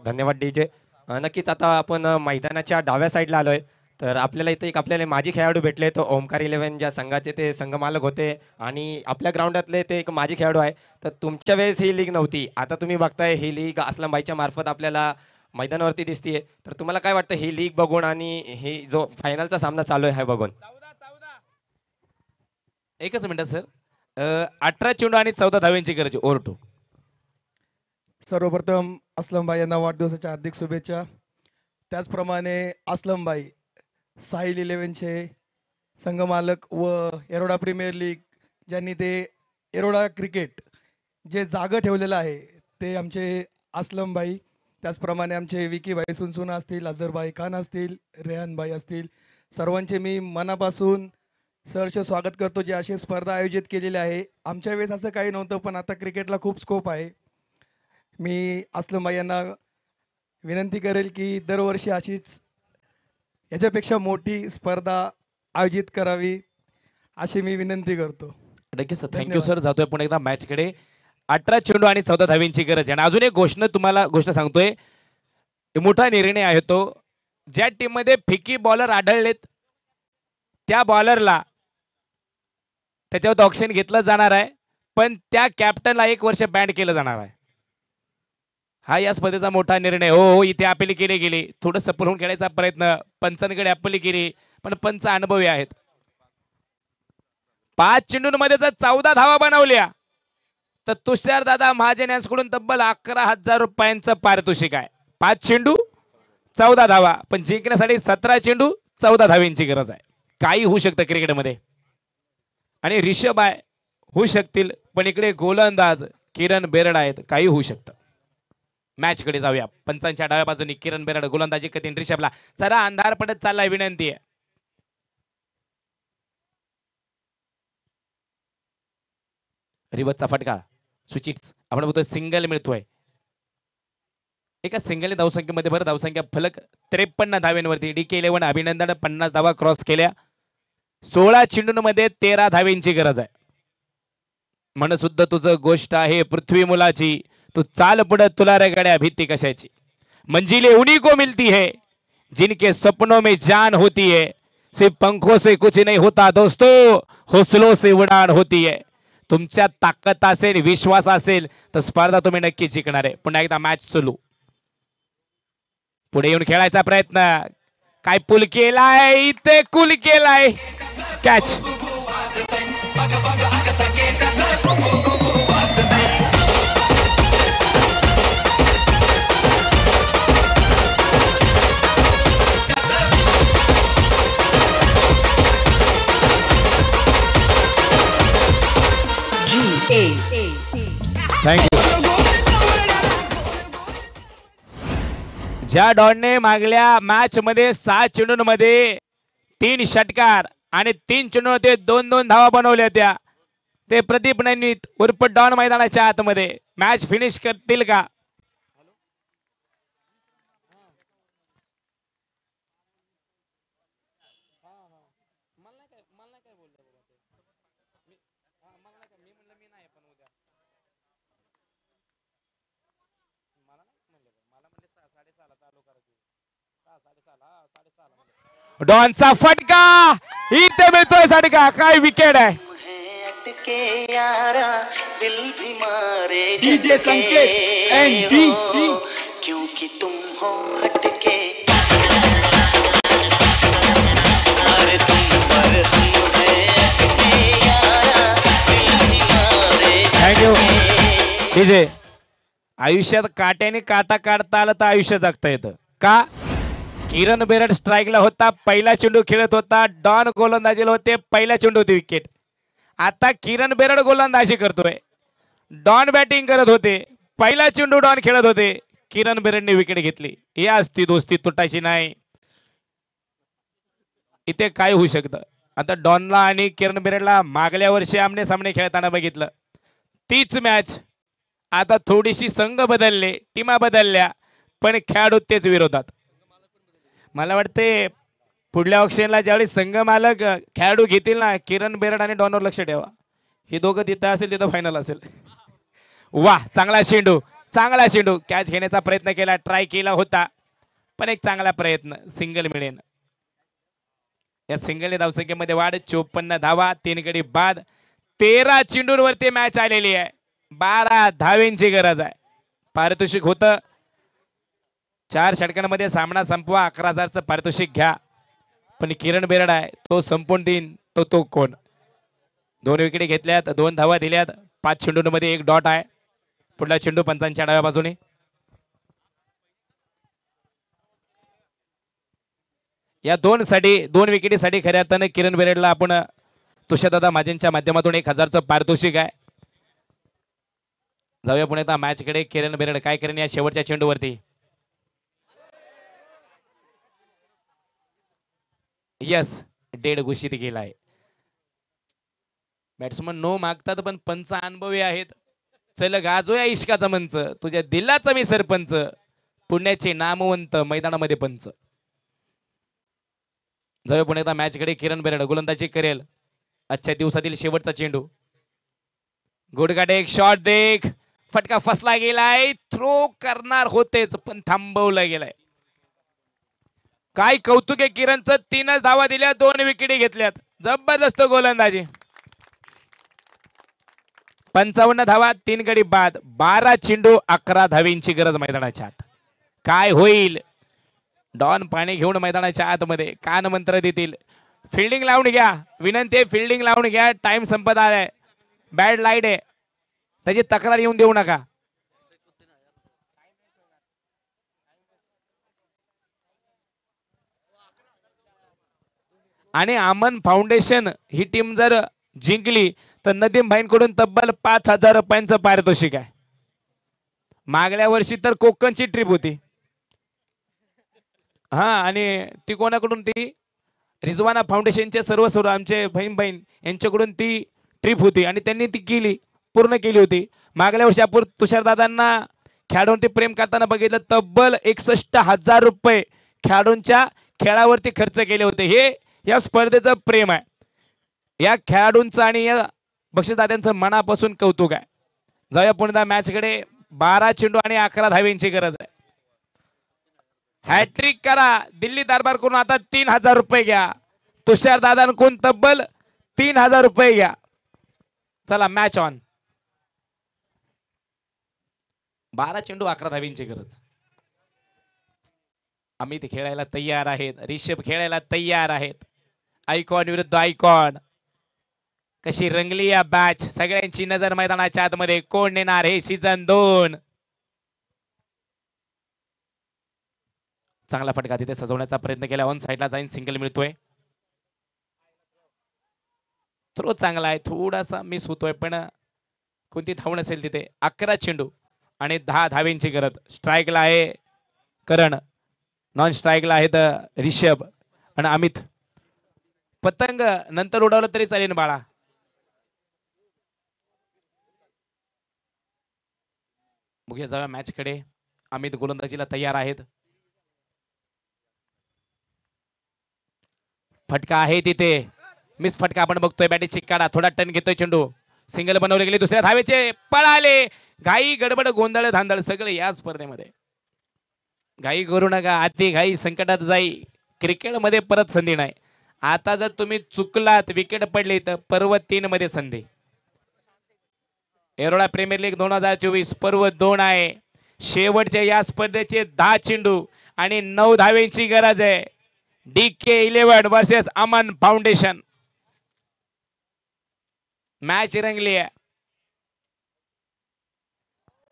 धन्यवाद डीजे. नक्कीच आता आपण मैदानाच्या डाव्या साईडला आलोय. तर आपल्याला इथे आपल्याला माजी खेळाडू भेटले. तो ओमकार 11 ज्या संघाचे ते संघमालक होते आणि आपल्या ग्राउंडातले ते एक माजी खेळाडू आहे. तर तुमच्या वेळेस ही लीग नव्हती, आता तुम्ही बघताय ही लीग असलमबाईच्या मार्फत आपल्याला मैदानावरती दिसतीये. तर तुम्हाला काय वाटतं ही लीग बघून आणि ही जो फायनलचा सामना चालू आहे बघून? एकच मिनिट सर. 18 चेंडू आणि 14 धाव्यांची गरज. ओव्हर 2. सर्वप्रथम असलमबाई यांना वाढदिवसाच्या हार्दिक शुभेच्छा. त्याचप्रमाणे असलमबाई साहिल 11चे संघमालक व एरोडा प्रीमियर लीग ज्यांनी ते एरोडा क्रिकेट जे जागं ठेवलेलं आहे ते आमचे असलमबाई. त्याचप्रमाणे आमचे विकीभाई सुनसुना असतील, अझरभाई खान असतील, रेहानभाई असतील, सर्वांचे मी मनापासून सहर्ष स्वागत करतो जे अशी स्पर्धा आयोजित केलेली आहे. आमच्या वेळेस असं काही नव्हतं पण आता क्रिकेटला खूप स्कोप आहे. मी असलमबाई यांना विनंती करेल की दरवर्षी अशीच याच्यापेक्षा मोठी स्पर्धा आयोजित करावी अशी मी विनंती करतो. नक्कीच सर. Thank you sir. जातोय पुन्हा एकदा मॅच कडे. 18 चेंडू आणि 14 धाव्यांची गरज आहे. आणि अजून एक गोष्ट सांगतोय. मोठा निर्णय आहे तो. ज्या टीम मध्ये फिकी बॉलर आढळलेत त्या बॉलरला त्याच्यावर ऑप्शन घेतलं जाणार आहे, पण त्या कॅप्टनला 1 वर्ष बॅन केलं जाणार आहे. हा या स्पर्धेचा मोठा निर्णय. हो, इथे अपील केली गेली. थोडं सफल होऊन खेळायचा प्रयत्न पंचांकडे अपील केली, पण पंच अनुभवी आहेत. 5 चेंडूंमध्ये जर 14 धावा बनवल्या तर तुषार दादा महाजन यांच्याकडून तब्बल 11,000 रुपयांचं पारितोषिक आहे. 5 चेंडू 14 धावा, पण जिंकण्यासाठी 17 चेंडू 14 धाव्यांची गरज आहे. काही होऊ शकतं क्रिकेटमध्ये. आणि रिषभ आहे होऊ शकतील, पण इकडे गोलंदाज किरण बेरड आहेत, काही होऊ शकतं. मॅच कडे जाऊया. पंचांच्या डाव्या बाजूने किरण बेरड गोलंदाजी करीन रिषभला. जरा अंधार पडत चाललाय, विनंती आहे. रिवर्सचा फटका स्विचिट्स आपण बोलतोय सिंगल मिळतोय. एका सिंगल धावसंख्येमध्ये बरं धावसंख्या फलक 53 धाव्यांवरती. DK11 अभिनंदन 50 धावा क्रॉस केल्या. 16 चेंडूंमध्ये 13 धाव्यांची गरज आहे. मन सुद्धा तुझं गोष्ट आहे पृथ्वी मुलाची, तू चाल पुढे तुला रे गड्या भीती कशाची. मंजिले उन्हीं को मिलती है जिनके सपनों में जान होती है. सिर्फ पंखों से कुछ नहीं होता दोस्तों, हौसलों से उड़ान होती है. तुमच्या ताकद असेल, विश्वास असेल तर स्पर्धा तुम्ही नक्की जिंकणार आहे. पुन्हा एकदा मॅच सुरू. पुढे येऊन खेळायचा प्रयत्न. काय पुल केलाय इथे, कुल केलाय. कॅच. थँक्यू. ज्या डॉनने मागल्या मॅच मध्ये 6 चेंडूंमध्ये 3 षटकार आणि 3 चेंडूंमध्ये 2-2 धावा बनवल्या होत्या, ते प्रदीप नैनित उर्फ डॉन मैदानाच्या आतमध्ये मॅच फिनिश करतील का? डॉनचा फटका इथे मिळतोय. झटका. काय विकेट आहे. डीजे संकेत एनडीटी क्योंकि तुम हो हटके अरे तुम पर हम हैं अटके यारा दिल भी मारे. Thank you DJ. आयुष्यात काट्याने काटा काढता आलं तर आयुष्य जगता येतं का? किरण बेरड स्ट्राईकला होता, पहिला चेंडू खेळत होता. डॉन गोलंदाजीला होते, पहिला चेंडू होती विकेट. आता किरण बेरड गोलंदाजी करतोय, डॉन बॅटिंग करत होते, पहिला चेंडू डॉन खेळत होते, किरण बेरडने विकेट घेतली. ही असती दोस्ती, तुटायची नाही. इथे काय होऊ शकतं? आता डॉनला आणि किरण बेरडला मागल्या वर्षी आमने सामने खेळताना बघितलं, तीच मॅच. आता थोडीशी संघ बदलले, टीमा बदलल्या, पण खेळाडू तेच विरोधात. मला वाटते पुढल्या ऑप्शनला ज्यावेळी संघ मालक खेळाडू घेतील ना, किरण बेरड आणि डॉनवर लक्ष ठेवा. हे दोघं तिथं असेल तिथं फायनल असेल. वा, चांगला चेंडू, चांगला चेंडू. कॅच घेण्याचा प्रयत्न केला, ट्राय केला होता, पण एक चांगला प्रयत्न. सिंगल मिळेल. या सिंगल धावसंख्येमध्ये वाढ. 54 धावा, 3 गडी बाद. 13 चेंडूंवरती मॅच आलेली आहे. 12 धावेंची गरज आहे. पारितोषिक होतं 4 षटकांमध्ये सामना संपवा, 11,000चं पारितोषिक घ्या. पण किरण बेरड आहे, तो संपून देईन. तो कोण? 2 विकेट घेतल्यात, 2 धावा दिल्यात, 5 चेंडूंमध्ये 1 डॉट आहे. पुढला चेंडू पंचांच्या डाव्या बाजूने. या 2 विकेटीसाठी खऱ्या अर्थाने किरण बेरडला आपण तुषारदादा माझ्यांच्या माध्यमातून 1,000चं पारितोषिक आहे. जाऊया पुणे मॅच कडे. किरण बेरड काय करेन या शेवटच्या चेंडूवरती? यस, डेड घोषित केलाय. बॅट्समन नो मागतात, पण पंच अनुभवी आहेत. चल गाजोया इश्काचा मंच, तुझ्या दिलाचा मी सरपंच, पुण्याचे नामवंत मैदानामध्ये पंच. जाऊया पुणे मॅच कडे. किरण बेरड गोलंदाजी करेल. आजच्या दिवसातील शेवटचा चेंडू. गुडगाडे एक शॉट देख. फटका फसला गेलाय. थ्रो करणार होतेच, पण थांबवलं गेलाय. काय कौतुक आहे किरणचं. 3च धावा दिल्या, 2 विकेटी घेतल्यात. जबरदस्त गोलंदाजी. 55 धावा, 3 गडी बाद, 12 चेंडू, 11 धावींची गरज मैदानाच्या आत. काय होईल? डॉन पाणी घेऊन मैदानाच्या आतमध्ये कान मंत्र देतील. फिल्डिंग लावून घ्या, विनंती आहे, फिल्डिंग लावून घ्या. टाइम संपत आलाय. बॅड लाईट आहे, त्याची तक्रार येऊन देऊ नका. आणि अमन फाउंडेशन ही टीम जर जिंकली तर नदीम भाईंकडून तब्बल 5,000 रुपयांचं पारितोषिक आहे. मागल्या वर्षी तर कोकणची ट्रिप होती. हा, आणि ती कोणाकडून? ती रिजवाना फाउंडेशनचे सर्व आमचे बहीण यांच्याकडून ती ट्रिप होती आणि त्यांनी ती पूर्ण केली होती. मागल्या वर्षी आपण तुषारदादांना खेळाडूंवरती प्रेम करताना बघितलं, तब्बल 61,000 रुपये खेळाडूंच्या खेळावरती खर्च केले होते. हे या स्पर्धेचं प्रेम आहे. या खेळाडूंचं आणि या बक्षीसदात्यांचं मनापासून कौतुक आहे. जाऊया पुन्हा मॅचकडे. 12 चेंडू आणि 11 धाव्यांची गरज आहे. हॅट्रिक करा. दिल्ली दरबार करून आता 3,000 रुपये घ्या. तुषार दादांकडून तब्बल 3,000 रुपये घ्या. चला मॅच ऑन. 12 चेंडू 11 धाव्यांची गरज. अमित खेळायला तयार आहेत. रिषभ खेळायला तयार आहेत. आयकॉन विरुद्ध आयकॉन. कशी रंगली या मॅच. सगळ्यांची नजर मैदानाच्या आतमध्ये. कोण नेणार हे सीझन 2. चांगला फटका तिथे सजवण्याचा प्रयत्न केला. ऑन साइडला जाईन. सिंगल मिळतोय. थ्रो चांगला आहे. थोडासा मिस होतोय पण कोणती धाव नसेल तिथे. 11 चेंडू आणि 10 धाव्यांची गरज. स्ट्राईकला आहे करण. नॉन स्ट्राईकला आहेत रिषभ आणि अमित. पतंग नंतर उडवलं तरी चालेल बाळा. बघूया जाऊया मॅच कडे. अमित गोलंदाजीला तयार आहेत. फटका आहे तिथे. मिस फटका आपण बघतोय. बॅटी चिक्काडा थोडा टर्न घेतोय. चेंडू सिंगल बनवले गेले. दुसऱ्या धावेचे पळाले. घाई गडबड गोंधळ धांदळ सगळे या स्पर्धेमध्ये. घाई करू नका. अति घाई संकटात जाई. क्रिकेटमध्ये परत संधी नाही. आता जर तुम्ही चुकलात, विकेट पडली तर पर्व 3 मध्ये संधी. येरोडा प्रीमियर लीग 2024 पर्व 2 आहे. शेवटचे या स्पर्धेचे 10 चेंडू आणि 9 धावेंची गरज आहे. DK11 versus Aman foundation. Match रंगली आहे.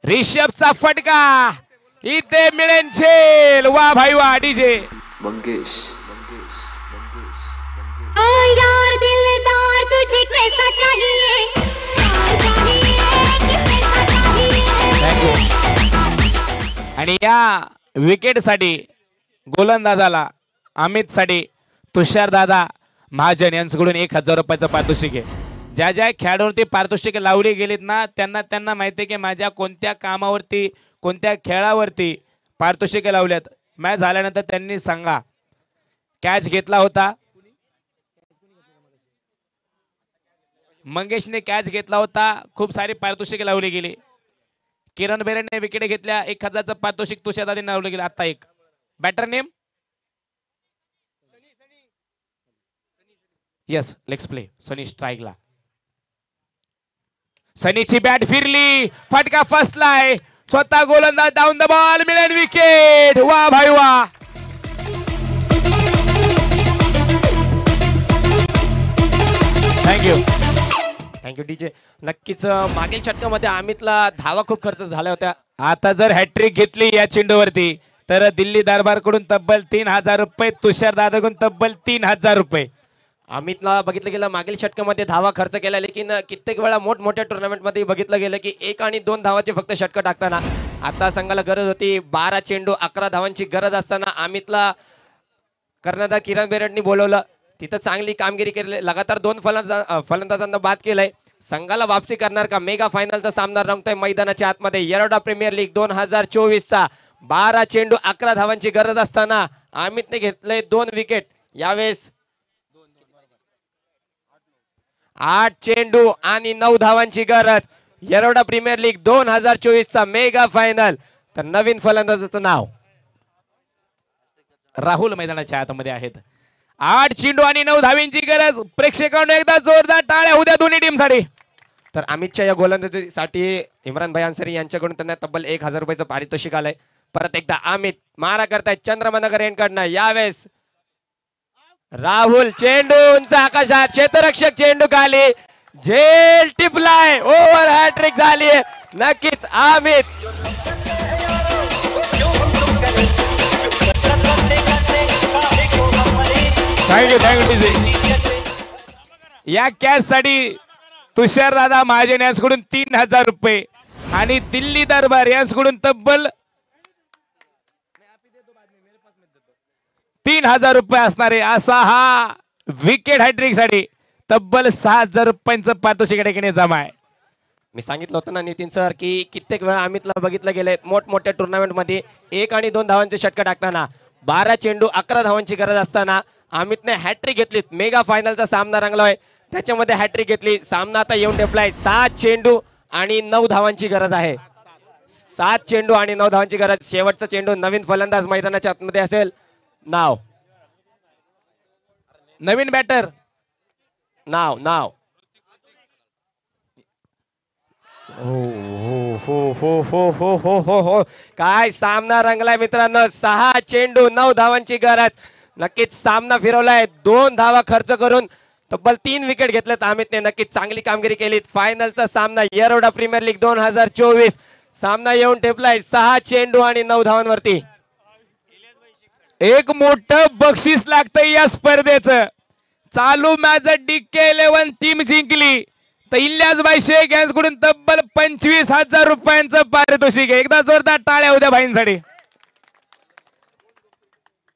रिषभचा फटका इथे मिळेल झेल. वा भाई वा. डीजे मंगेश ओ यार दिलदार तुझे कैसा चाहिए, आणि या विकेट साठी गोलंदाजाला अमित साठी तुषार दादा महाजन यांच्याकडून 1,000 रुपयाचं पारितोषिक आहे. ज्या ज्या खेळाडूंवरती पारितोषिक लावली गेलीत ना त्यांना माहिती आहे की माझ्या कोणत्या कामावरती कोणत्या खेळावरती पारितोषिक लावल्यात. मॅच झाल्यानंतर त्यांनी सांगा. कॅच घेतला होता मंगेशने. कॅच घेतला होता. खूप सारी पारितोषिक लावली गेली. किरण बेरेने विकेट घेतल्या. 1,000चं पारितोषिक तुषार दादांनी लावलं गेलं. आता एक batter name yes legs play. Sunny स्ट्राईकला. सनीची बॅट फिरली. फटका फसलाय. स्वतः गोलंदाज डाऊन द बॉल. मिळेल विकेट. वा भाई वा. Thank you thank you DJ. नक्कीच मागील षटकामध्ये अमितला धावा खूप खर्च झाल्या होत्या. आता जर हॅट्रिक घेतली या चेंडूवरती तर दिल्ली दरबार कडून तब्बल 3,000 रुपये. तुषार दादाकडून तब्बल 3,000 रुपये. अमितला बघितलं गेलं मागील षटकामध्ये धावा खर्च केला. लेकिन कित्येक वेळा मोठमोठ्या टुर्नामेंट मध्ये बघितलं गेलं की 1 आणि 2 धावाचे फक्त षटक टाकताना. आता संघाला गरज होती 12 चेंडू 11 धावांची गरज असताना अमितला कर्णधार किरण बेरडनी बोलवलं. तिथं चांगली कामगिरी केली. लगातार 2 फलंदाजांना बाद केलंय. संघाला वापसी करणार का? मेगा फायनलचा सामना रंगतोय मैदानाच्या आतमध्ये. येरोडा प्रीमियर लीग 2024चा 12 चेंडू 11 धावांची गरज असताना अमितने घेतले 2 विकेट. यावेळेस 8 चेंडू आणि 9 धावांची गरज. येरोडा प्रीमियर लीग 2024चा मेगा फायनल. तर नवीन फलंदाजाचं नाव राहुल मैदानाच्या आतमध्ये आहेत. 8 चेंडू आणि 9 धावींची गरज. प्रेक्षकांना एकदा जोरदार टाळ्या होऊ द्या दोन्ही टीम साठी. तर अमितच्या या गोलंदाजीसाठी इम्रान भाई अन्सारी यांच्याकडून त्यांना तब्बल 1,000 रुपयाचं पारितोषिक आलंय. परत एकदा अमित मारा करतायत चंद्रमनगर यांकडनं. यावेळेस राहुल चेंडू उंच आकाशात. क्षेत्ररक्षक चेंडू खाली. झेल टिपलाय. ओव्हर हॅट्रिक झाली. नक्कीच अमित थँक्यू या कॅश साठी तुषार दादा महाजन यांच्याकडून 3000 रुपये आणि दिल्ली दरबार यांच्याकडून तब्बल 3000 रुपये असणारे असा हा विकेट हॅट्रिक साठी तब्बल 6000 रुपयांचं पारितोषिक या ठिकाणी जमा आहे. मी सांगितलं होतं ना नितीन सर की कित्येक वेळा अमितला बघितलं गेलंय मोठमोठ्या टुर्नामेंट मध्ये 1 आणि 2 धावांचे षटक टाकताना 12 चेंडू 11 धावांची गरज असताना अमितने हॅट्रिक घेतली. मेगा फायनलचा सामना रंगलाय त्याच्यामध्ये हॅट्रिक घेतली. सामना आता येऊन टेपलाय. 7 चेंडू आणि 9 धावांची गरज आहे. 7 चेंडू आणि 9 धावांची गरज. शेवटचा चेंडू नवीन फलंदाज मैदानाच्या आतमध्ये असेल. नाव नवीन बॅटर नाव हो काय सामना रंगलाय मित्रांनो. 6 चेंडू 9 धावांची गरज. नक्कीच सामना फिरवलाय. 2 धावा खर्च करून तब्बल 3 विकेट घेतलेत अमितने. नक्कीच चांगली कामगिरी केली. फायनलचा सामना येरवडा प्रीमियर लीग 2024 सामना येऊन टेपलाय 6 चेंडू आणि 9 धावांवरती. एक मोठं बक्षीस लागतंय या स्पर्धेचं. चालू मॅच DK11 टीम जिंकली तर इल्यासबाई शेख यांच्याकडून तब्बल 25,000 रुपयांचं पारितोषिक आहे. एकदा जोरदार टाळ्या उद्या भाईंसाठी.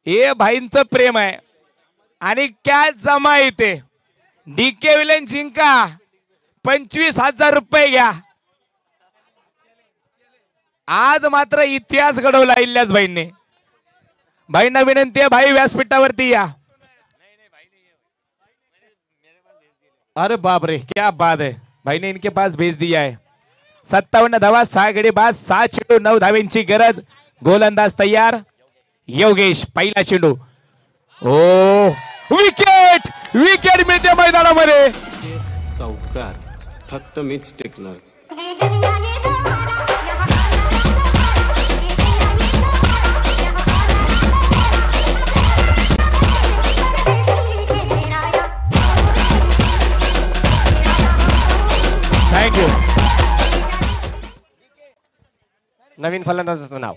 हे भाईंचं प्रेम आहे आणि काय जमा येते. DK11 जिंका 25,000 रुपये घ्या. आज मात्र इतिहास घडवला इल्यासबाईंनी. भाईंना विनंती आहे भाई व्यासपीठावरती या. अरे बाप रे क्या बात है. भाई ने इनके पास भेज दिया है. 57 धावा 6 गडी बाद 6 चेंडू 9 धावेंची गरज. गोलंदाज तयार. योगेश पहिला चेंडू. ओ विकेट विकेट मिळते मैदानामध्ये. सावकार फक्त मीच टिकणार. थँक्यू. नवीन फलंदाजाचं नाव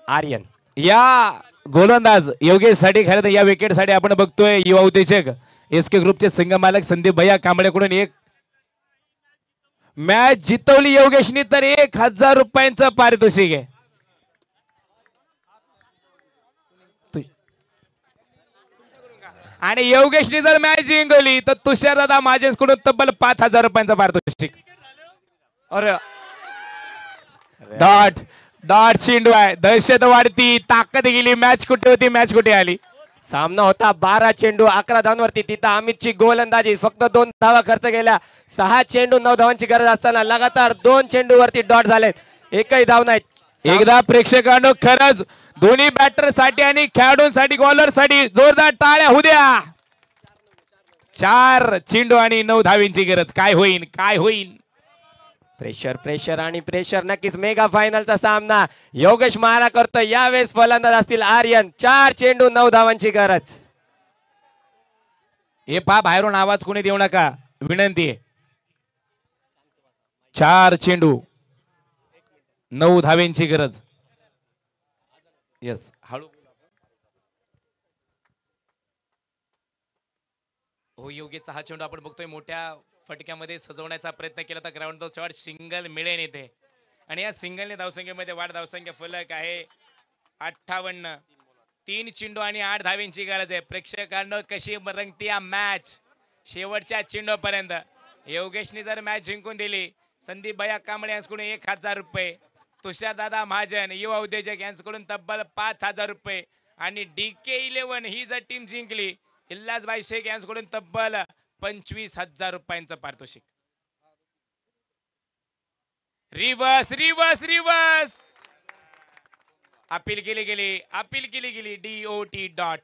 आर्यन. या गोलंदाज योगेश साठी खरं तर या विकेट साठी आपण बघतोय युवा उद्योजक SK ग्रुपचे संघ मालक संदीप भैया कांबळेकडून एक मॅच जितवली योगेशनी तर 1000 रुपयांचं पारितोषिक आहे. आणि योगेशनी जर मॅच जिंकवली तर तुषार दादा माझ्याकडून तब्बल 5000 रुपयांचं पारितोषिक. अरे डॉट डॉट चेंडू आहे. दहशत वाढती. ताकद गेली. मॅच कुठे होती मॅच कुठे आली. सामना होता 12 चेंडू 11 धावांवरती. तिथं अमितची गोलंदाजी फक्त 2 धावा खर्च केल्या. 6 चेंडू 9 धावांची गरज असताना लगातार 2 चेंडूवरती डॉट झालेत. एकही धाव नाही. एकदा प्रेक्षकांनो खरंच दोन्ही बॅटर साठी आणि खेळाडूंसाठी बॉलर साठी जोरदार टाळ्या होऊ द्या. 4 चेंडू आणि 9 धावींची गरज. काय होईल काय होईल. प्रेशर प्रेशर आणि प्रेशर. नक्कीच मेगा फायनलचा सामना. योगेश मारा करतोय. यावेळेस फलंदाज असतील आर्यन. 4 चेंडू 9 धावांची गरज. हे पहा बाहेरून आवाज कोणी देऊ नका विनंती आहे. 4 चेंडू 9 धावेंची गरज. यस हळू. हो योगेशचा हा चेंडू आपण बघतोय मोठ्या फटक्यामध्ये सजवण्याचा प्रयत्न केला तर ग्राउंडचा शॉट सिंगल मिळेल येते आणि या सिंगलने धावसंख्येमध्ये वाढ. धावसंख्या फलक आहे 58. 3 चेंडू आणि 8 धावेंची गरज आहे. प्रेक्षकांनो कशी रंगती या मॅच शेवटच्या चेंडूपर्यंत. योगेशने जर मॅच जिंकून दिली संदीप भैया कांबळे यांच्याकडून 1000 रुपये. तुषार दादा महाजन युवा उद्योजक यांच्याकडून तब्बल 5000 रुपये आणि DK11 ही जर टीम जिंकली इल्लासबाई शेख यांच्याकडून तब्बल 25,000 रुपयांचं पारितोषिक. Reverse reverse reverse. अपील केली गेली DOT डॉट.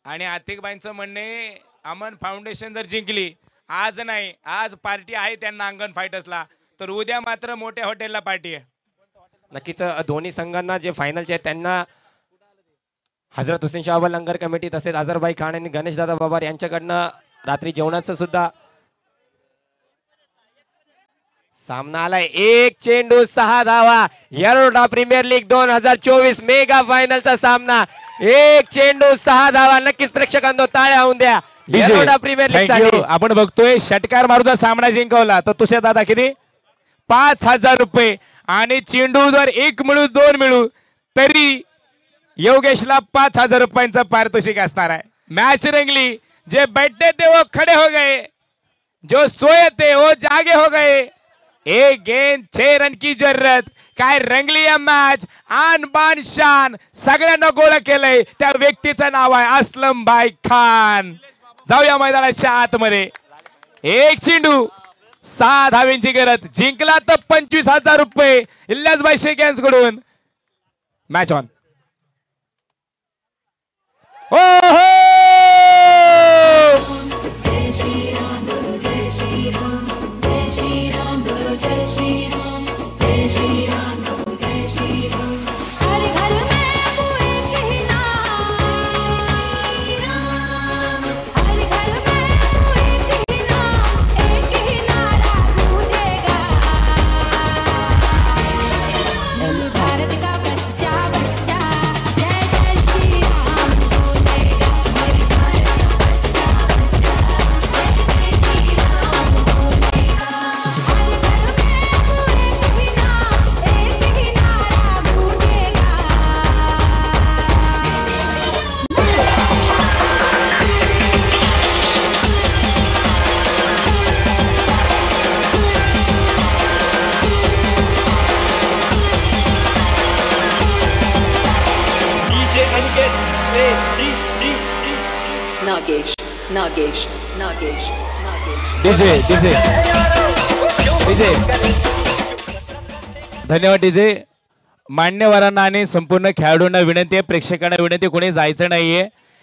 आणि आतिकबाईंचं म्हणणे अमन फाउंडेशन जर जिंकली आज नाही आज पार्टी आहे त्यांना अंगण फायटर्सला तर उद्या मात्र मोठ्या हॉटेलला पार्टी आहे. नक्कीच दोन्ही संघांना जे फायनलचे आहेत त्यांना हजरत हुसेन शाह लंगर कमिटी तसेच अझरबाई खान आणि गणेश दादा बाबार यांच्याकडनं रात्री जेवणाचं सुद्धा सामना आलाय, एक चेंडू 6 धावा. येरवडा प्रीमियर लीग 2024 मेगा फायनलचा सामना. एक चेंडू 6 धावा. नक्कीच प्रेक्षकांनो टाळ्या होऊन द्या येरवडा प्रीमियर लीग Thank साठी. you. आपण बघतोय षटकार मारून सामना जिंकवला तर तुषार दादा किती 5,000 रुपये आणि चेंडू जर 1 मिळू 2 मिळू तरी योगेशला 5,000 रुपयांचं पारितोषिक असणार आहे. मॅच रंगली. जे बैठे थे वो खड़े हो गए, जो सोए थे वो जागे हो गए. एक गेंद 6 रन की जरूरत. काय रंगली या मॅच. आन बान शान सगळ्यांना गोळा केलंय. त्या व्यक्तीचं नाव आहे असलम भाई खान. जाऊया मैदानाच्या आतमध्ये. एक चेंडू 6 धावेंची गरज. जिंकला तर 25,000 रुपये इल्लासभाई शेख कडून. Match on. ओहो Nagesh Nagesh Nagesh Nagesh DJ DJ DJ धन्यवाद डीजे. मान्यवरांना आणि संपूर्ण खेळाडूंना विनंती आहे, प्रेक्षकांना विनंती, कोणी जायचं नाहीये.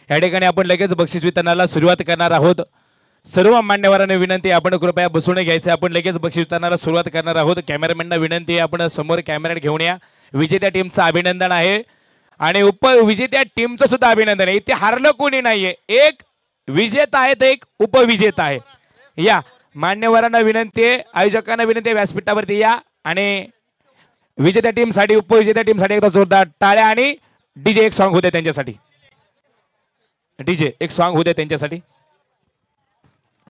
या ठिकाणी आपण लगेच बक्षीस वितरणाला सुरुवात करणार आहोत. सर्व मान्यवरांना विनंती आहे आपण कृपया बसून घ्यायचं. आपण लगेच बक्षीस वितरणाला सुरुवात करणार आहोत. कॅमेरामॅनना विनंती आहे आपण समोर कॅमेरा घेऊन या. विजेत्या टीमचं अभिनंदन आहे आणि उपविजेत्या टीमचं सुद्धा अभिनंदन आहे. इथे हारलं कोणी नाहीये. एक विजेता आहे तर एक उपविजेता आहे. या मान्यवरांना विनंती आहे, आयोजकांना विनंती आहे, व्यासपीठावरती या आणि विजेत्या टीम साठी उपविजेत्या टीम साठी एकदा जोरदार टाळ्या आणि डीजे एक सॉन्ग होते त्यांच्यासाठी. डीजे एक सॉन्ग होते त्यांच्यासाठी.